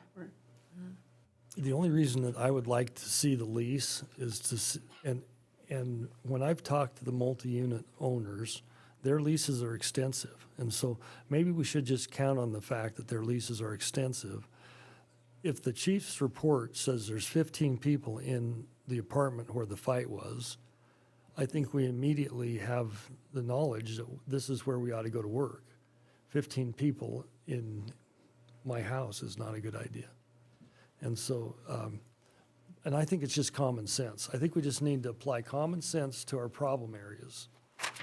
The only reason that I would like to see the lease is and when I've talked to the multi-unit owners, their leases are extensive. And so maybe we should just count on the fact that their leases are extensive. If the chief's report says there's 15 people in the apartment where the fight was, I think we immediately have the knowledge that this is where we ought to go to work. 15 people in my house is not a good idea. And so, and I think it's just common sense. I think we just need to apply common sense to our problem areas,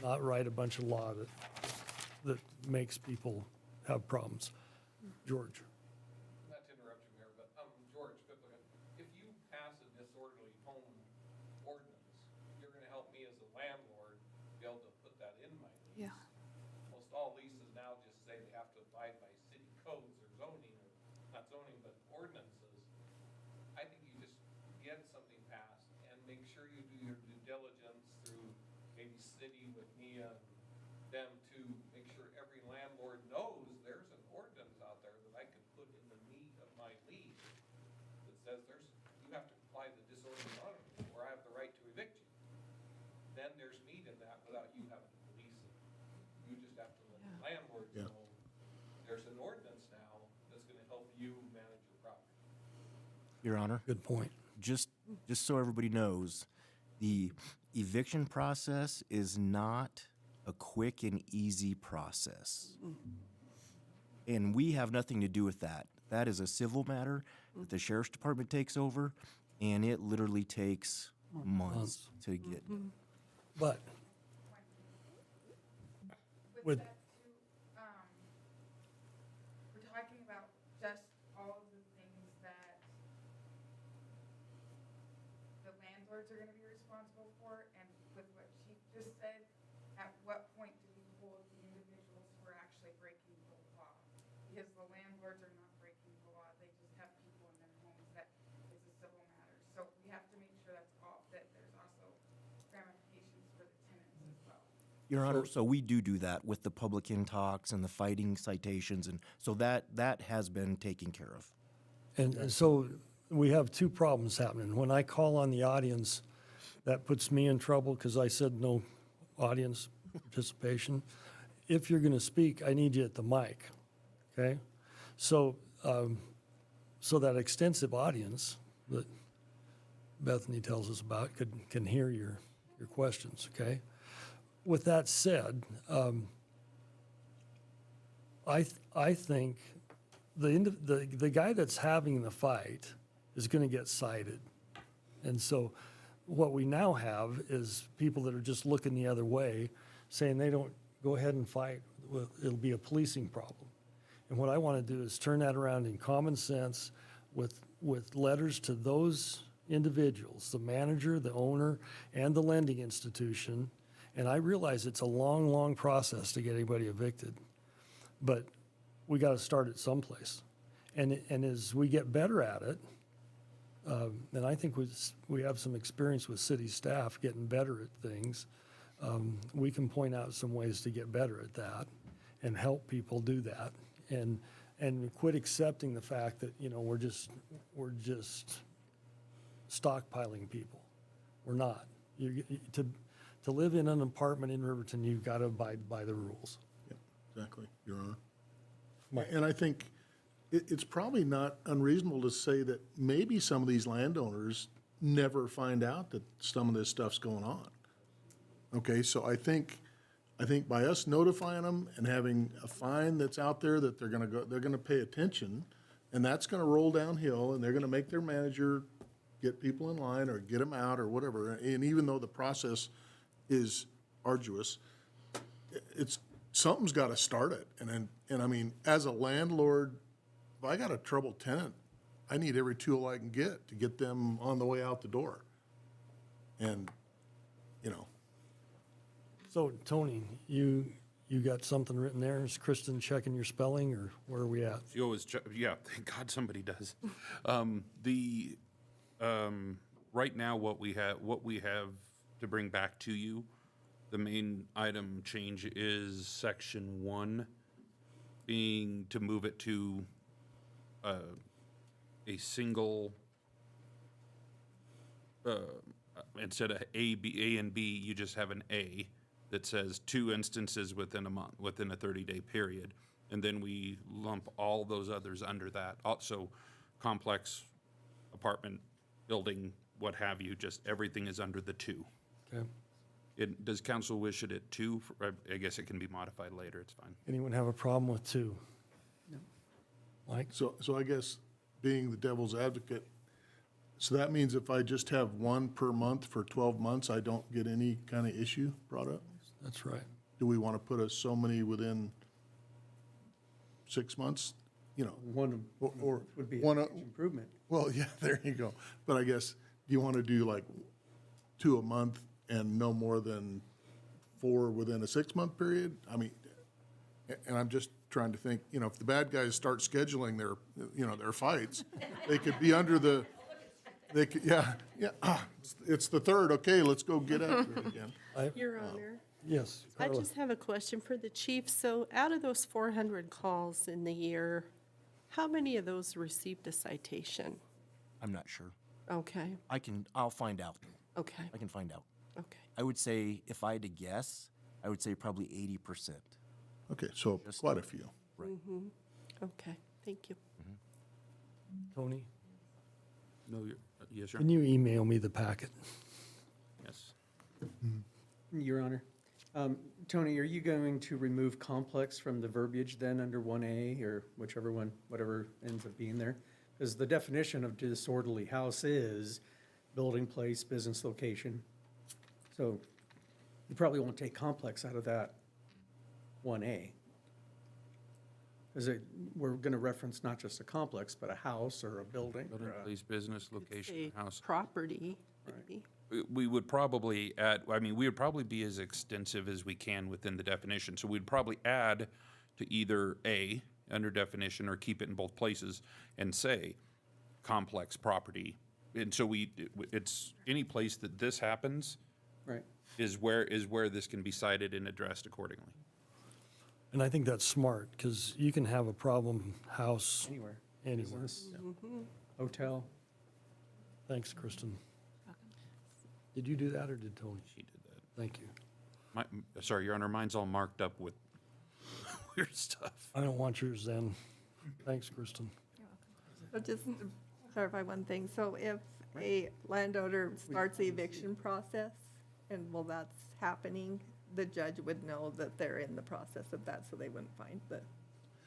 not write a bunch of law that makes people have problems. George? Not to interrupt you, Mayor, but, George, if you pass a disorderly home ordinance, you're gonna help me as a landlord be able to put that in my lease. Yeah. Most all leases now just say they have to abide by city codes or zoning, or not zoning, but ordinances. I think you just get something passed and make sure you do your due diligence through maybe city with Mia and them to make sure every landlord knows there's an ordinance out there that I can put in the meat of my lease that says you have to comply the disorderly ordinance or I have the right to evict you. Then there's meat in that without you having to police it. You just have to let the landlord know there's an ordinance now that's gonna help you manage your property. Your Honor, Good point. just so everybody knows, the eviction process is not a quick and easy process. And we have nothing to do with that. That is a civil matter that the sheriff's department takes over, and it literally takes months to get. But with, that too, we're talking about just all of the things that the landlords are gonna be responsible for, and with what Chief just said, at what point do we hold the individuals who are actually breaking the law? Because the landlords are not breaking the law, they just have people in their homes that is a civil matter. So we have to make sure that's all, that there's also ramifications for the tenants as well. Your Honor, so we do that with the public in talks and the fighting citations, and so that has been taken care of. and so we have two problems happening. When I call on the audience, that puts me in trouble because I said no audience participation. If you're going to speak, I need you at the mic, okay? So, so that extensive audience that Bethany tells us about can hear your questions, okay? With that said, I think the guy that's having the fight is going to get cited. And so what we now have is people that are just looking the other way, saying they don't go ahead and fight, it'll be a policing problem. And what I want to do is turn that around in common sense with letters to those individuals, the manager, the owner, and the lending institution. And I realize it's a long, long process to get anybody evicted, but we got to start at someplace. And as we get better at it, and I think we have some experience with city staff getting better at things, we can point out some ways to get better at that and help people do that. And quit accepting the fact that, we're just stockpiling people. We're not. To live in an apartment in Riverton, you've got to abide by the rules. Yeah, exactly, Your Honor. And I think it's probably not unreasonable to say that maybe some of these landowners never find out that some of this stuff's going on. Okay, so I think by us notifying them and having a fine that's out there that they're gonna pay attention, and that's gonna roll downhill, and they're gonna make their manager get people in line or get them out or whatever. And even though the process is arduous, something's gotta start it. And I mean, as a landlord, if I got a troubled tenant, I need every tool I can get to get them on the way out the door. And, So, Tony, you got something written there? Is Kristen checking your spelling, or where are we at? She always, yeah, thank God somebody does. Right now, what we have to bring back to you, the main item change is section 1, being to move it to a single, instead of A and B, you just have an A that says 2 instances within a month, within a 30-day period. And then we lump all those others under that. Also, complex apartment building, what have you, just everything is under the 2. Okay. Does council wish it at 2? I guess it can be modified later, it's fine. Anyone have a problem with 2? Mike? So I guess being the devil's advocate, so that means if I just have one per month for 12 months, I don't get any kind of issue brought up? That's right. Do we want to put us so many within 6 months? You know, One or would be a one, huge improvement. well, yeah, there you go. But I guess, do you want to do like 2 a month and no more than 4 within a 6-month period? I mean, and I'm just trying to think, you know, if the bad guys start scheduling their, you know, their fights, they could be under the, they could, yeah, it's the 3rd, okay, let's go get after it again. Your Honor, Yes. I Carla. just have a question for the chief. So out of those 400 calls in the year, how many of those received a citation? I'm not sure. Okay, I'll find out. okay, I can find out. okay. I would say, if I had to guess, I would say probably 80%. Okay, so quite a few. Right. Okay, thank you. Tony, No, yes, sir. can you email me the packet? Yes. Your Honor. Tony, are you going to remove complex from the verbiage then under 1A or whichever one, whatever ends up being there? Because the definition of disorderly house is building, place, business location. So you probably won't take complex out of that 1A. Because we're going to reference not just a complex, but a house or a building. Building, or a- place, business, Say location, house. property, maybe. We would probably add, I mean, we would probably be as extensive as we can within the definition. So we'd probably add to either A, under definition, or keep it in both places, and say complex property. And so it's any place that this happens Right. is where this can be cited and addressed accordingly. And I think that's smart, because you can have a problem house Anywhere. anywhere. Business, hotel. Thanks, Kristen. Did you do that, or did Tony? She did that. Thank you. Sorry, Your Honor, mine's all marked up with weird stuff. I don't want yours then. Thanks, Kristen. So just to clarify one thing, so if a landowner starts the eviction process, and while that's happening, the judge would know that they're in the process of that, so they wouldn't find the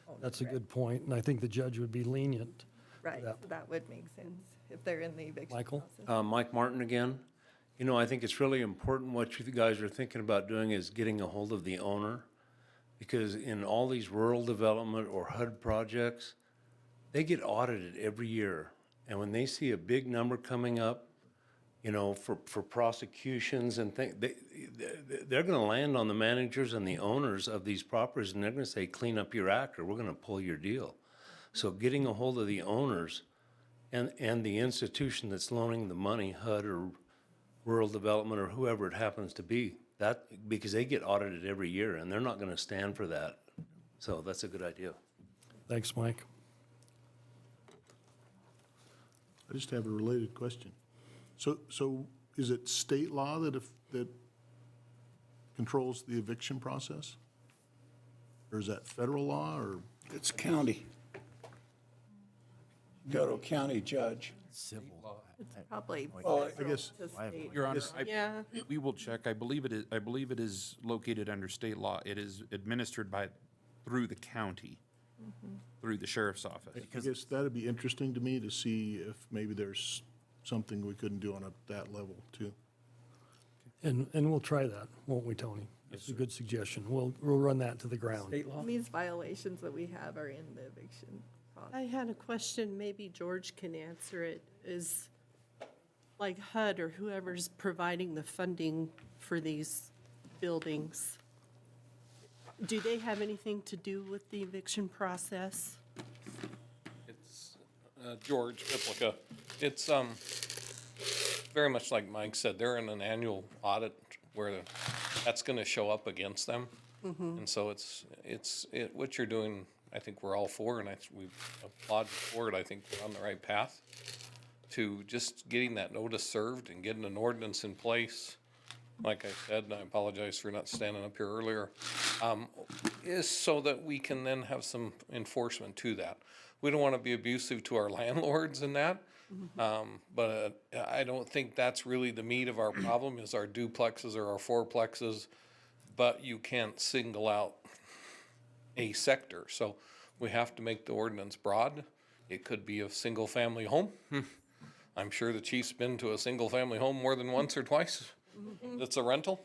owner. That's a correct? good point, and I think the judge would be lenient. Right, that. so that would make sense, if they're in the eviction Michael? process. Mike Martin again. You know, I think it's really important what you guys are thinking about doing is getting a hold of the owner. Because in all these rural development or HUD projects, they get audited every year. And when they see a big number coming up, you know, for prosecutions and things, they're going to land on the managers and the owners of these properties, and they're going to say, clean up your act or we're going to pull your deal. So getting a hold of the owners and the institution that's loaning the money, HUD or rural development or whoever it happens to be, that, because they get audited every year and they're not going to stand for that. So that's a good idea. Thanks, Mike. I just have a related question. So is it state law that controls the eviction process? Or is that federal law, or? It's county. Go to a county judge. Civil. It's probably Well, I guess- to state. Your Honor, Yeah. we will check. I believe it is located under state law. It is administered through the county, through the sheriff's office. I guess that'd be interesting to me to see if maybe there's something we couldn't do on that level too. And we'll try that, won't we, Tony? That's a good suggestion. We'll run that to the ground. State law? These violations that we have are in the eviction process. I had a question, maybe George can answer it, is like HUD or whoever's providing the funding for these buildings, do they have anything to do with the eviction process? It's George Piplica. It's very much like Mike said, they're in an annual audit where that's going to show up against them. And so what you're doing, I think we're all for, and we applaud you for it. I think we're on the right path to just getting that notice served and getting an ordinance in place. Like I said, and I apologize for not standing up here earlier, is so that we can then have some enforcement to that. We don't want to be abusive to our landlords in that, but I don't think that's really the meat of our problem is our duplexes or our fourplexes, but you can't single out a sector. So we have to make the ordinance broad. It could be a single-family home. I'm sure the chief's been to a single-family home more than once or twice. That's a rental.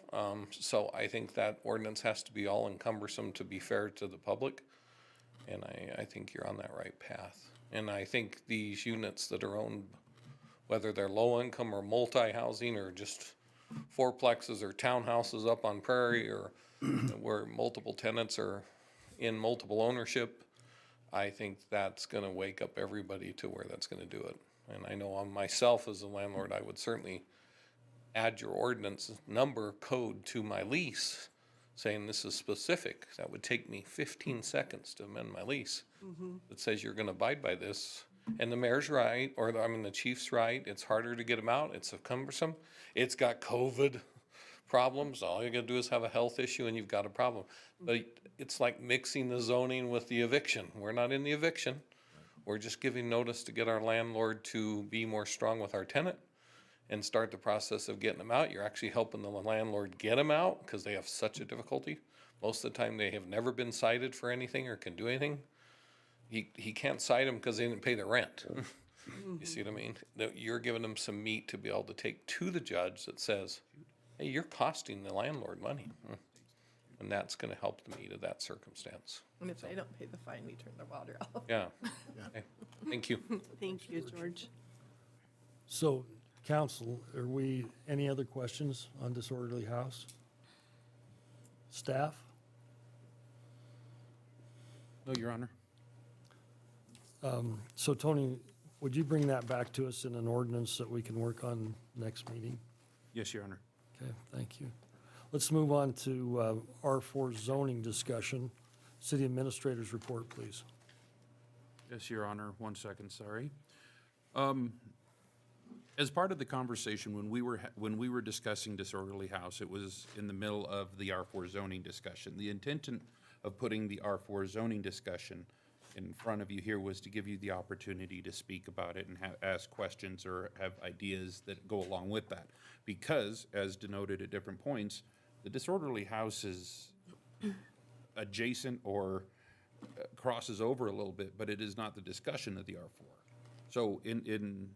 So I think that ordinance has to be all encumbersome to be fair to the public. And I think you're on that right path. And I think these units that are owned, whether they're low income or multi-housing or just fourplexes or townhouses up on Prairie or where multiple tenants are in multiple ownership, I think that's gonna wake up everybody to where that's gonna do it. And I know on myself as a landlord, I would certainly add your ordinance number code to my lease, saying this is specific. That would take me 15 seconds to amend my lease. That says you're gonna abide by this. And the mayor's right, or the chief's right, it's harder to get them out, it's cumbersome. It's got COVID problems, all you gotta do is have a health issue and you've got a problem. But it's like mixing the zoning with the eviction. We're not in the eviction. We're just giving notice to get our landlord to be more strong with our tenant and start the process of getting them out. You're actually helping the landlord get them out because they have such a difficulty. Most of the time they have never been cited for anything or can do anything. He can't cite them because they didn't pay the rent. You see what I mean? That you're giving them some meat to be able to take to the judge that says, hey, you're costing the landlord money. And that's gonna help the meat of that circumstance. And if they don't pay the fine, we turn the water off. Yeah. Okay. Thank you. Thank you, George. So, council, any other questions on disorderly house? Staff? No, Your Honor. So Tony, would you bring that back to us in an ordinance that we can work on next meeting? Yes, Your Honor. Okay, thank you. Let's move on to R4 zoning discussion. City Administrator's report, please. Yes, Your Honor. 1 second, sorry. As part of the conversation, when we were discussing disorderly house, it was in the middle of the R4 zoning discussion. The intention of putting the R4 zoning discussion in front of you here was to give you the opportunity to speak about it and ask questions or have ideas that go along with that. Because, as denoted at different points, the disorderly house is adjacent or crosses over a little bit, but it is not the discussion of the R4. So in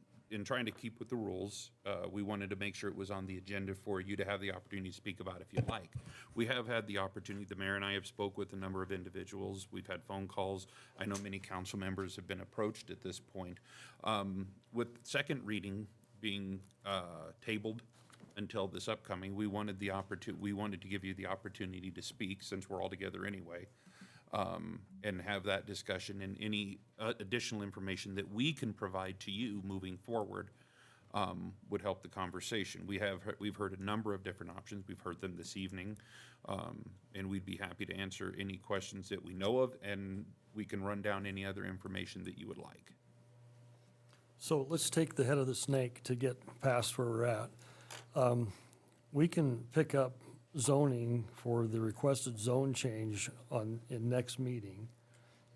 trying to keep with the rules, we wanted to make sure it was on the agenda for you to have the opportunity to speak about if you'd like. We have had the opportunity, the mayor and I have spoke with a number of individuals. We've had phone calls. I know many council members have been approached at this point. With second reading being tabled until this upcoming, we wanted to give you the opportunity to speak since we're all together anyway. And have that discussion and any additional information that we can provide to you moving forward would help the conversation. We've heard a number of different options. We've heard them this evening, and we'd be happy to answer any questions that we know of, and we can run down any other information that you would like. So let's take the head of the snake to get past where we're at. We can pick up zoning for the requested zone change in next meeting.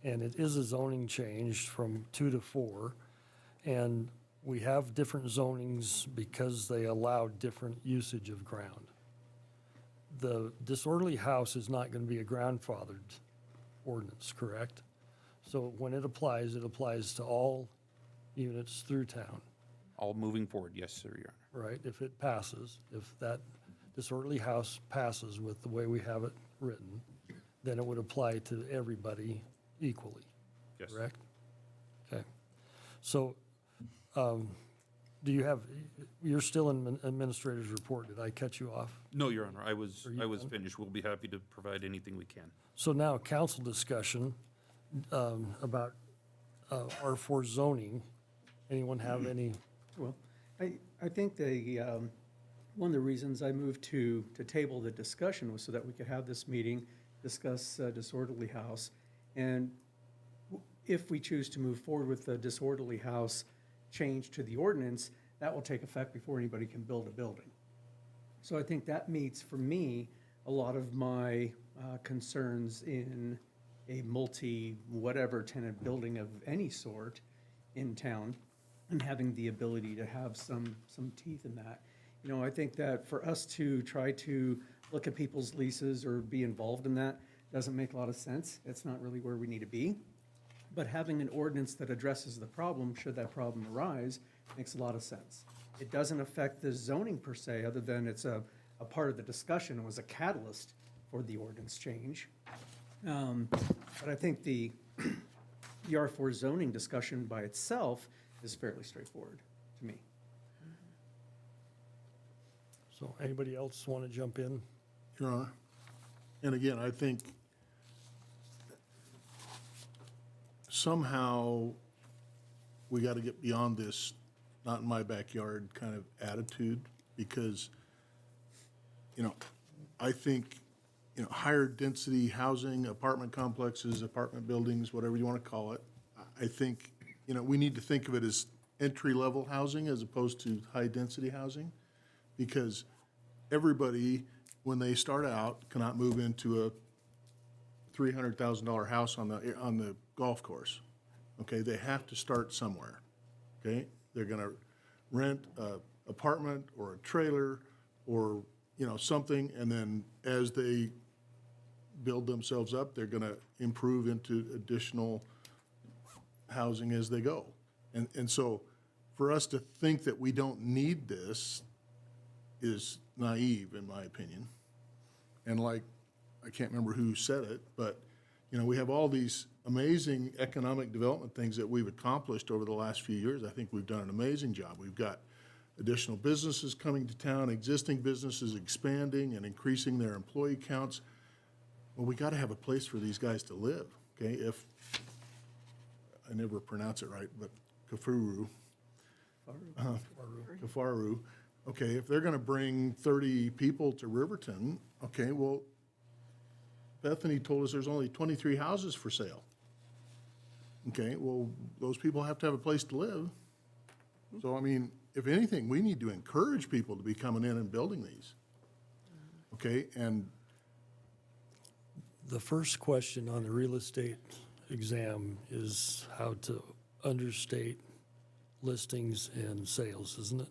And it is a zoning change from 2 to 4. And we have different zonings because they allow different usage of ground. The disorderly house is not going to be a grandfathered ordinance, correct? So when it applies to all units through town. All moving forward, yes, sir, Your Honor. Right, if it passes, if that disorderly house passes with the way we have it written, then it would apply to everybody equally, Yes. correct? Okay. So, you're still in administrator's report, did I cut you off? No, Your Honor, I was done? finished. We'll be happy to provide anything we can. So now, council discussion about R4 zoning. Anyone have any? Well, I think one of the reasons I moved to table the discussion was so that we could have this meeting, discuss disorderly house. And if we choose to move forward with the disorderly house change to the ordinance, that will take effect before anybody can build a building. So I think that meets, for me, a lot of my concerns in a multi-whatever tenant building of any sort in town, and having the ability to have some teeth in that. You know, I think that for us to try to look at people's leases or be involved in that doesn't make a lot of sense. It's not really where we need to be. But having an ordinance that addresses the problem, should that problem arise, makes a lot of sense. It doesn't affect the zoning per se, other than it's a part of the discussion, it was a catalyst for the ordinance change. But I think the R4 zoning discussion by itself is fairly straightforward to me. So anybody else want to jump in? Your Honor. And again, I think somehow we got to get beyond this not in my backyard kind of attitude, because, I think, higher density housing, apartment complexes, apartment buildings, whatever you want to call it, I think, we need to think of it as entry-level housing as opposed to high-density housing, because everybody, when they start out, cannot move into a $300,000 house on the golf course. Okay, they have to start somewhere. Okay, they're going to rent an apartment or a trailer or something, and then as they build themselves up, they're going to improve into additional housing as they go. And so, for us to think that we don't need this is naive, in my opinion. And like, I can't remember who said it, but, we have all these amazing economic development things that we've accomplished over the last few years. I think we've done an amazing job. We've got additional businesses coming to town, existing businesses expanding and increasing their employee counts. Well, we got to have a place for these guys to live, okay? If, I never pronounce it right, but Kafaru, okay, if they're going to bring 30 people to Riverton, okay, well, Bethany told us there's only 23 houses for sale. Okay, well, those people have to have a place to live. So, I mean, if anything, we need to encourage people to be coming in and building these. Okay, and The first question on the real estate exam is how to understate listings and sales, isn't it?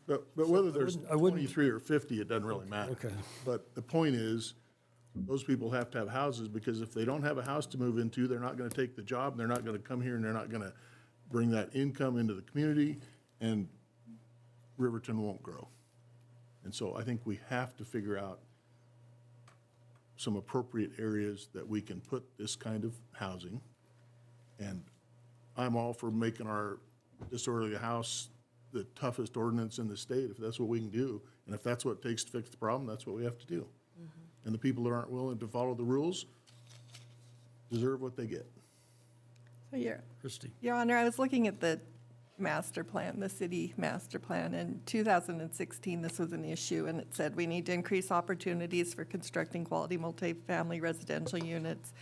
But whether there's I wouldn't- 23 or 50, it doesn't really matter. Okay. But the point is, those people have to have houses, because if they don't have a house to move into, they're not going to take the job, and they're not going to come here, and they're not going to bring that income into the community, and Riverton won't grow. And so I think we have to figure out some appropriate areas that we can put this kind of housing. And I'm all for making our disorderly house the toughest ordinance in the state, if that's what we can do. And if that's what it takes to fix the problem, that's what we have to do. And the people that aren't willing to follow the rules deserve what they get. So Christie. Your Honor, I was looking at the master plan, the city master plan. In 2016, this was an issue, and it said we need to increase opportunities for constructing quality multifamily residential units.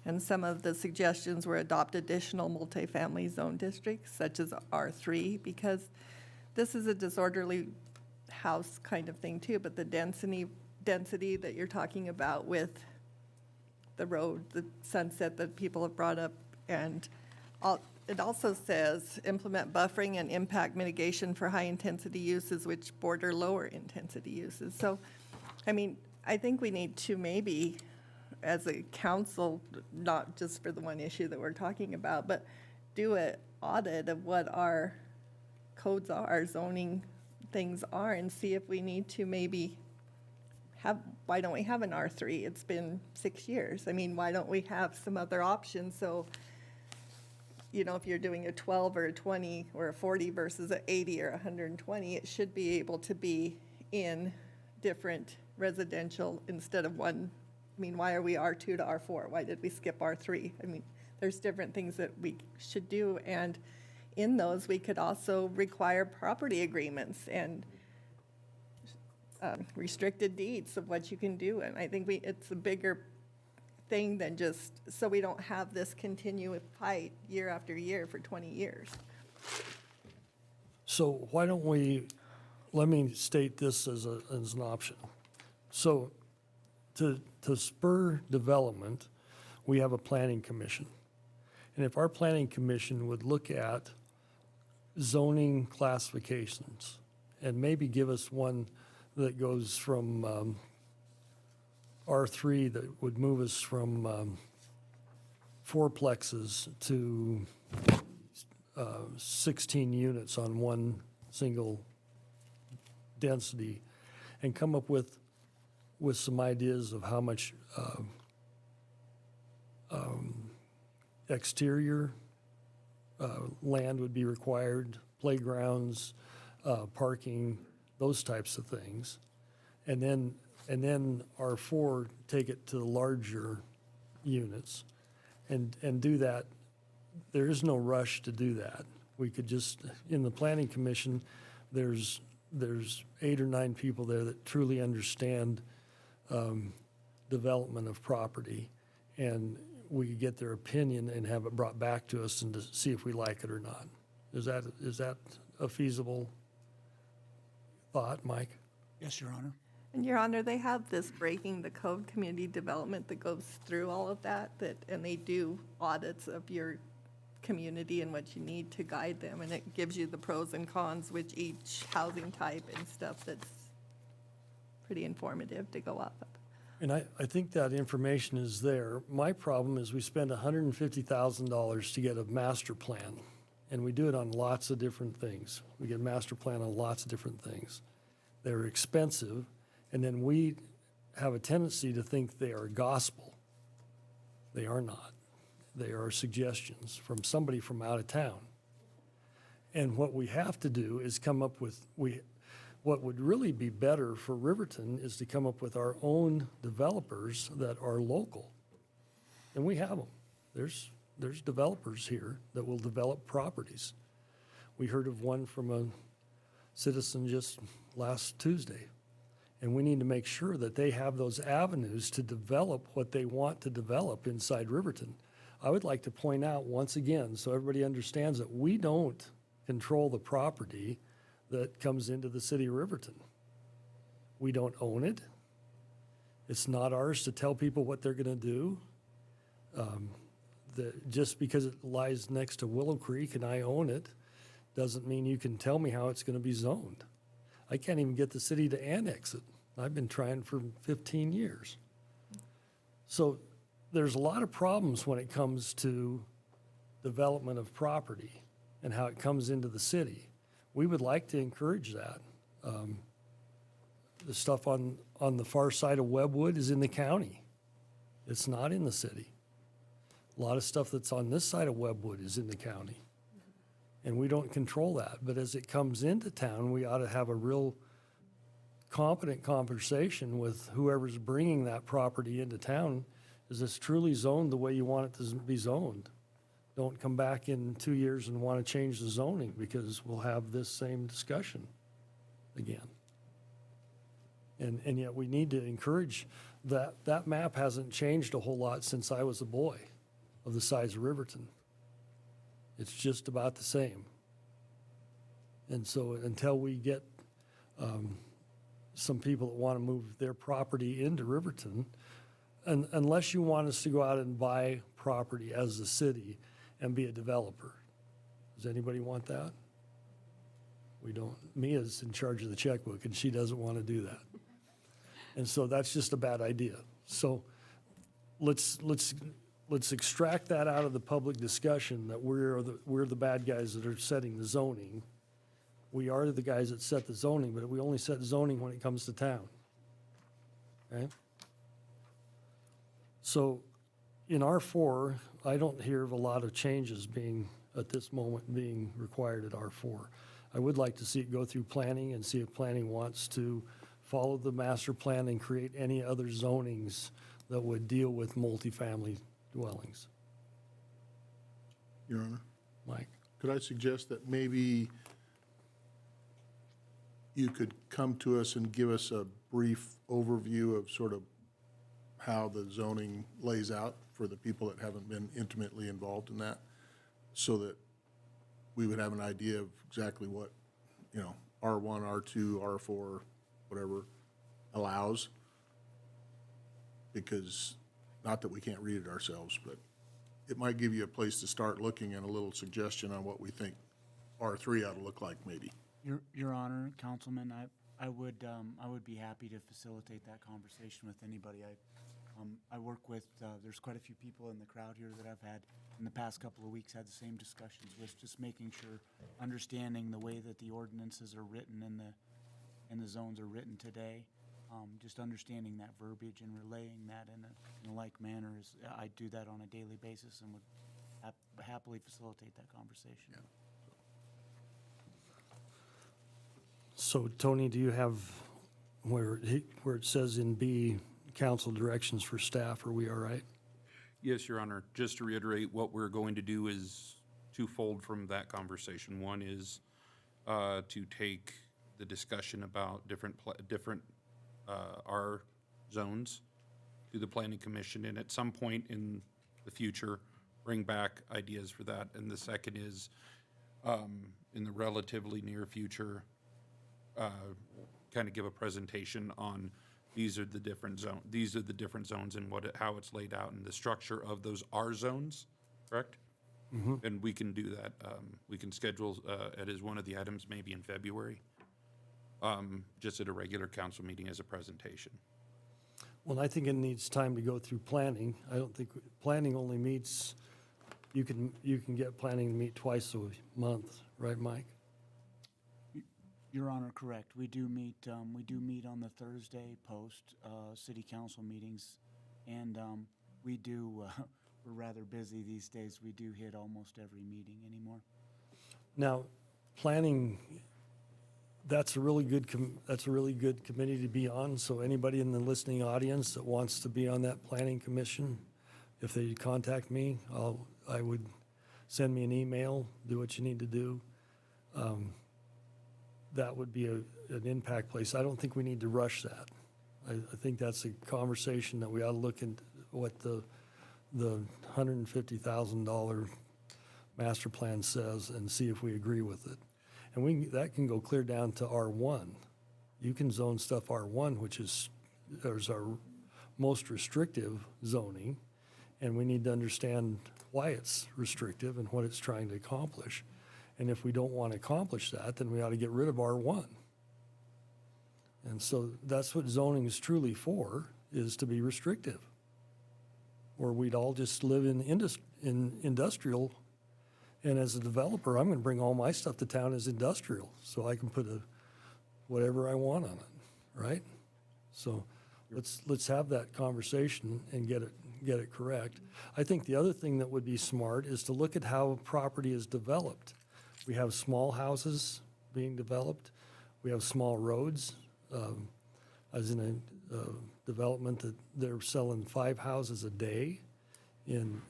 And some of the suggestions were adopt additional multifamily zone districts, such as R3, because this is a disorderly house kind of thing too, but the density that you're talking about with the road, the sunset that people have brought up, and it also says implement buffering and impact mitigation for high-intensity uses which border lower-intensity uses. So, I mean, I think we need to maybe, as a council, not just for the one issue that we're talking about, but do an audit of what our codes are, our zoning things are, and see if we need to maybe why don't we have an R3? It's been 6 years. I mean, why don't we have some other options? So, if you're doing a 12 or a 20 or a 40 versus an 80 or 120, it should be able to be in different residential instead of one. I mean, why are we R2 to R4? Why did we skip R3? I mean, there's different things that we should do, and in those, we could also require property agreements and restricted deeds of what you can do. And I think it's a bigger thing than just, so we don't have this continuous fight year after year for 20 years. So why don't let me state this as an option. So to spur development, we have a planning commission. And if our planning commission would look at zoning classifications and maybe give us one that goes from R3 that would move us from fourplexes to 16 units on one single density, and come up with some ideas of how much exterior land would be required, playgrounds, parking, those types of things. And then R4, take it to the larger units and do that. There is no rush to do that. We could just, in the planning commission, there's 8 or 9 people there that truly understand development of property, and we could get their opinion and have it brought back to us and to see if we like it or not. Is that a feasible thought, Mike? Yes, Your Honor. And Your Honor, they have this Breaking the Code community development that goes through all of that, and they do audits of your community and what you need to guide them, and it gives you the pros and cons with each housing type and stuff. That's pretty informative to go off of. And I think that information is there. My problem is we spend $150,000 to get a master plan, and we do it on lots of different things. We get master plan on lots of different things. They're expensive, and then we have a tendency to think they are gospel. They are not. They are suggestions from somebody from out of town. And what we have to do is come up with, what would really be better for Riverton is to come up with our own developers that are local. And we have them. There's developers here that will develop properties. We heard of one from a citizen just last Tuesday. And we need to make sure that they have those avenues to develop what they want to develop inside Riverton. I would like to point out once again, so everybody understands that we don't control the property that comes into the city of Riverton. We don't own it. It's not ours to tell people what they're gonna do. Just because it lies next to Willow Creek and I own it, doesn't mean you can tell me how it's gonna be zoned. I can't even get the city to annex it. I've been trying for 15 years. So there's a lot of problems when it comes to development of property and how it comes into the city. We would like to encourage that. The stuff on the far side of Webwood is in the county. It's not in the city. A lot of stuff that's on this side of Webwood is in the county. And we don't control that. But as it comes into town, we ought to have a real competent conversation with whoever's bringing that property into town. Is this truly zoned the way you want it to be zoned? Don't come back in 2 years and want to change the zoning, because we'll have this same discussion again. And yet we need to encourage that. That map hasn't changed a whole lot since I was a boy of the size of Riverton. It's just about the same. And so until we get some people that want to move their property into Riverton, unless you want us to go out and buy property as a city and be a developer. Does anybody want that? We don't. Mia's in charge of the checkbook, and she doesn't want to do that. And so that's just a bad idea. So let's extract that out of the public discussion, that we're the bad guys that are setting the zoning. We are the guys that set the zoning, but we only set zoning when it comes to town. Okay? So in R4, I don't hear of a lot of changes at this moment being required at R4. I would like to see it go through planning and see if planning wants to follow the master plan and create any other zonings that would deal with multifamily dwellings. Your Honor? Mike? Could I suggest that maybe you could come to us and give us a brief overview of sort of how the zoning lays out for the people that haven't been intimately involved in that, so that we would have an idea of exactly what, R1, R2, R4, whatever allows? Because, not that we can't read it ourselves, but it might give you a place to start looking and a little suggestion on what we think R3 ought to look like, maybe. Your Honor, Councilman, I would be happy to facilitate that conversation with anybody. I work with, there's quite a few people in the crowd here that I've had in the past couple of weeks had the same discussions with, just making sure, understanding the way that the ordinances are written and the zones are written today. Just understanding that verbiage and relaying that in a like manner is, I do that on a daily basis and would happily facilitate that conversation. So Tony, do you have where it says in B, council directions for staff, are we all right? Yes, Your Honor. Just to reiterate, what we're going to do is twofold from that conversation. One is to take the discussion about different R zones to the Planning Commission, and at some point in the future, bring back ideas for that. And the second is, in the relatively near future, kind of give a presentation on these are the different zones and how it's laid out and the structure of those R zones, correct? Mm-hmm. And we can do that. We can schedule it as one of the items maybe in February, just at a regular council meeting as a presentation. Well, I think it needs time to go through planning. I don't think, planning only meets, you can get planning to meet twice a month, right, Mike? Your Honor, correct. We do meet on the Thursday post city council meetings, and we do, we're rather busy these days. We do hit almost every meeting anymore. Now, planning, that's a really good committee to be on, so anybody in the listening audience that wants to be on that planning commission, if they contact me, I would send me an email, do what you need to do. That would be an impact place. I don't think we need to rush that. I think that's a conversation that we ought to look into what the $150,000 master plan says and see if we agree with it. And that can go clear down to R1. You can zone stuff R1, which is our most restrictive zoning, and we need to understand why it's restrictive and what it's trying to accomplish. And if we don't want to accomplish that, then we ought to get rid of R1. And so that's what zoning is truly for, is to be restrictive. Or we'd all just live in industrial, and as a developer, I'm going to bring all my stuff to town as industrial, so I can put whatever I want on it, right? So let's have that conversation and get it correct. I think the other thing that would be smart is to look at how property is developed. We have small houses being developed. We have small roads. As in a development that they're selling 5 houses a day in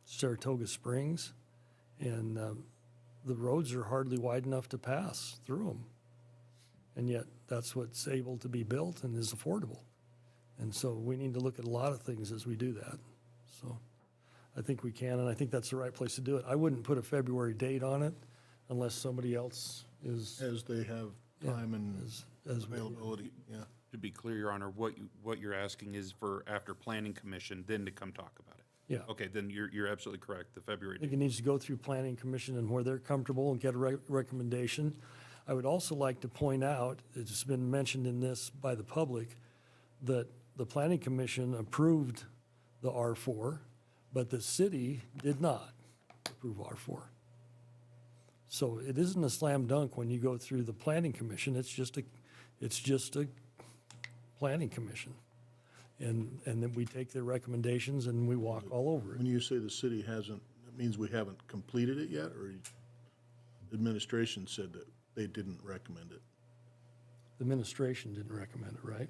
Saratoga Springs, and the roads are hardly wide enough to pass through them. And yet, that's what's able to be built and is affordable. And so we need to look at a lot of things as we do that. So I think we can, and I think that's the right place to do it. I wouldn't put a February date on it unless somebody else is. As they have time and availability, yeah. To be clear, Your Honor, what you're asking is for after Planning Commission, then to come talk about it. Yeah. Okay, then you're absolutely correct, the February I think date. it needs to go through Planning Commission and where they're comfortable and get a recommendation. I would also like to point out, it's been mentioned in this by the public, that the Planning Commission approved the R4, but the city did not approve R4. So it isn't a slam dunk when you go through the Planning Commission. It's just a Planning Commission. And then we take their recommendations and we walk all over it. When you say the city hasn't, it means we haven't completed it yet, or administration said that they didn't recommend it? The administration didn't recommend it, right?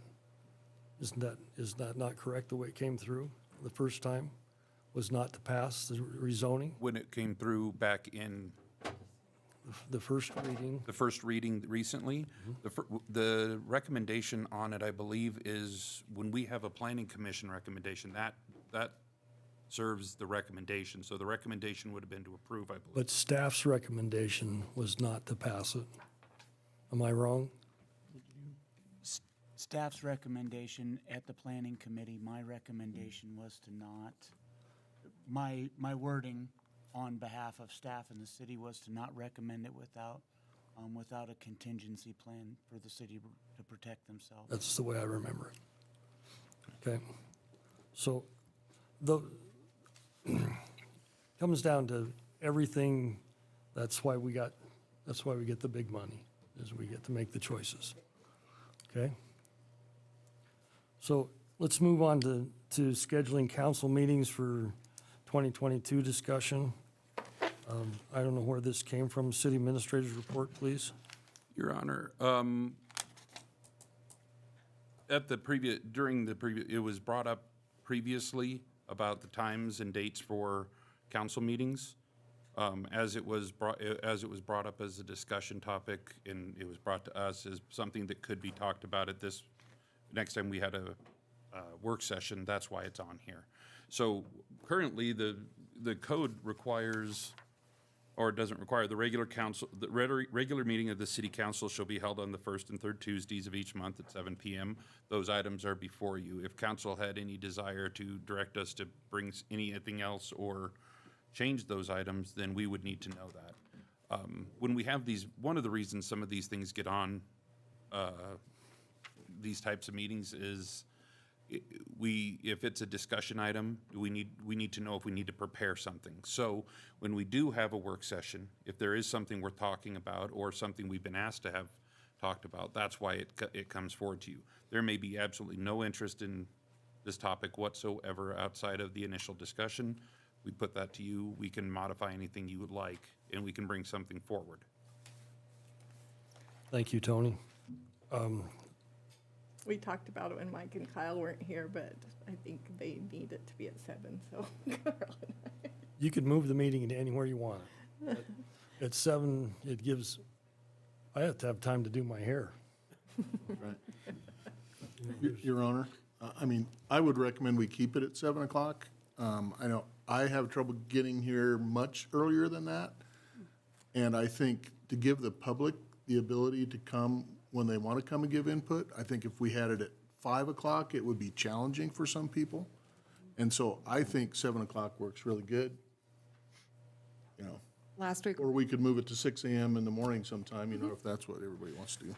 Is that not correct, the way it came through the first time? Was not to pass the rezoning? When it came through back in The first reading? the first reading recently, the recommendation on it, I believe, is when we have a Planning Commission recommendation, that serves the recommendation. So the recommendation would have been to approve, I believe. But staff's recommendation was not to pass it. Am I wrong? Staff's recommendation at the planning committee, my recommendation was to not, my wording on behalf of staff and the city was to not recommend it without a contingency plan for the city to protect themselves. That's the way I remember it. Okay. So, comes down to everything, that's why we get the big money, is we get to make the choices. Okay? So, let's move on to scheduling council meetings for 2022 discussion. I don't know where this came from. City Administrator's report, please. Your Honor, it was brought up previously about the times and dates for council meetings. As it was brought up as a discussion topic, and it was brought to us as something that could be talked about at this, next time we had a work session, that's why it's on here. So currently, the code requires, or doesn't require, the regular meeting of the city council shall be held on the first and third Tuesdays of each month at 7 p.m. Those items are before you. If council had any desire to direct us to bring anything else or change those items, then we would need to know that. When we have these, one of the reasons some of these things get on these types of meetings is if it's a discussion item, we need to know if we need to prepare something. So when we do have a work session, if there is something we're talking about or something we've been asked to have talked about, that's why it comes forward to you. There may be absolutely no interest in this topic whatsoever outside of the initial discussion. We put that to you. We can modify anything you would like, and we can bring something forward. Thank you, Tony. We talked about it when Mike and Kyle weren't here, but I think they need it to be at 7, so. You could move the meeting to anywhere you want. At 7, it gives, I have to have time to do my hair. Right. Your Honor, I mean, I would recommend we keep it at 7 o'clock. I know I have trouble getting here much earlier than that. And I think to give the public the ability to come when they want to come and give input, I think if we had it at 5 o'clock, it would be challenging for some people. And so I think 7 o'clock works really good. You know, Last week, or we could move it to 6 a.m. in the morning sometime, you know, if that's what everybody wants to do.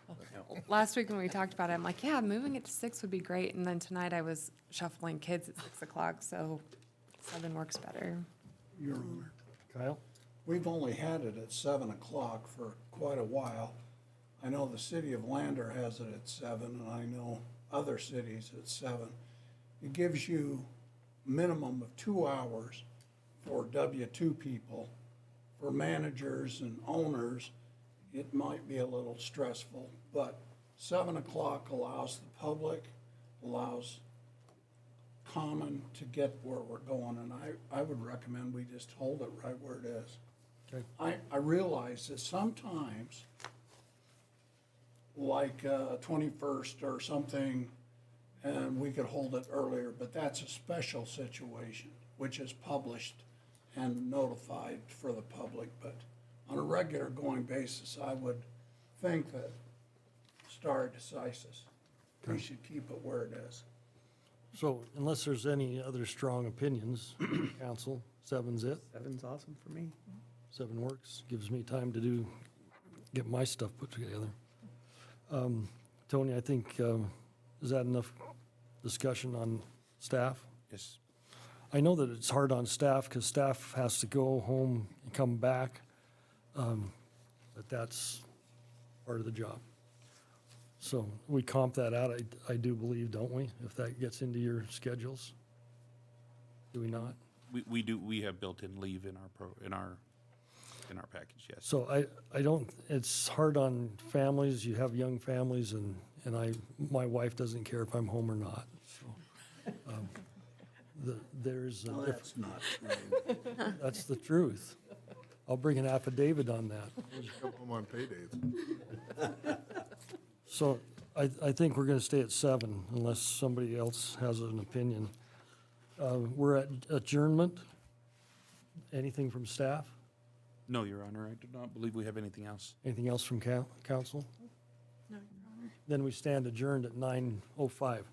last week when we talked about it, I'm like, yeah, moving it to 6 would be great. And then tonight I was shuffling kids at 6 o'clock, so 7 works better. Your Honor, Kyle? we've only had it at 7 o'clock for quite a while. I know the city of Lander has it at 7, and I know other cities at 7. It gives you minimum of 2 hours for W-2 people. For managers and owners, it might be a little stressful, but 7 o'clock allows the public, allows common to get where we're going, and I would recommend we just hold it right where it is. Okay. I realize that sometimes, like 21st or something, and we could hold it earlier, but that's a special situation, which is published and notified for the public. But on a regular going basis, I would think that stare decisis, we should keep it where it is. So unless there's any other strong opinions, council, 7's it. 7's awesome for me. 7 works, gives me time to get my stuff put together. Tony, I think, is that enough discussion on staff? Yes. I know that it's hard on staff because staff has to go home and come back, but that's part of the job. So we comp that out, I do believe, don't we, if that gets into your schedules? Do we not? We do, we have built-in leave in our package, yes. So I don't, it's hard on families, you have young families, and my wife doesn't care if I'm home or not, so. There's a No, difference. that's not true. That's the truth. I'll bring an affidavit on that. Just come home on paydays. So I think we're going to stay at 7 unless somebody else has an opinion. We're at adjournment. Anything from staff? No, Your Honor, I do not believe we have anything else. Anything else from council? No, Your Honor. Then we stand adjourned at 9:05.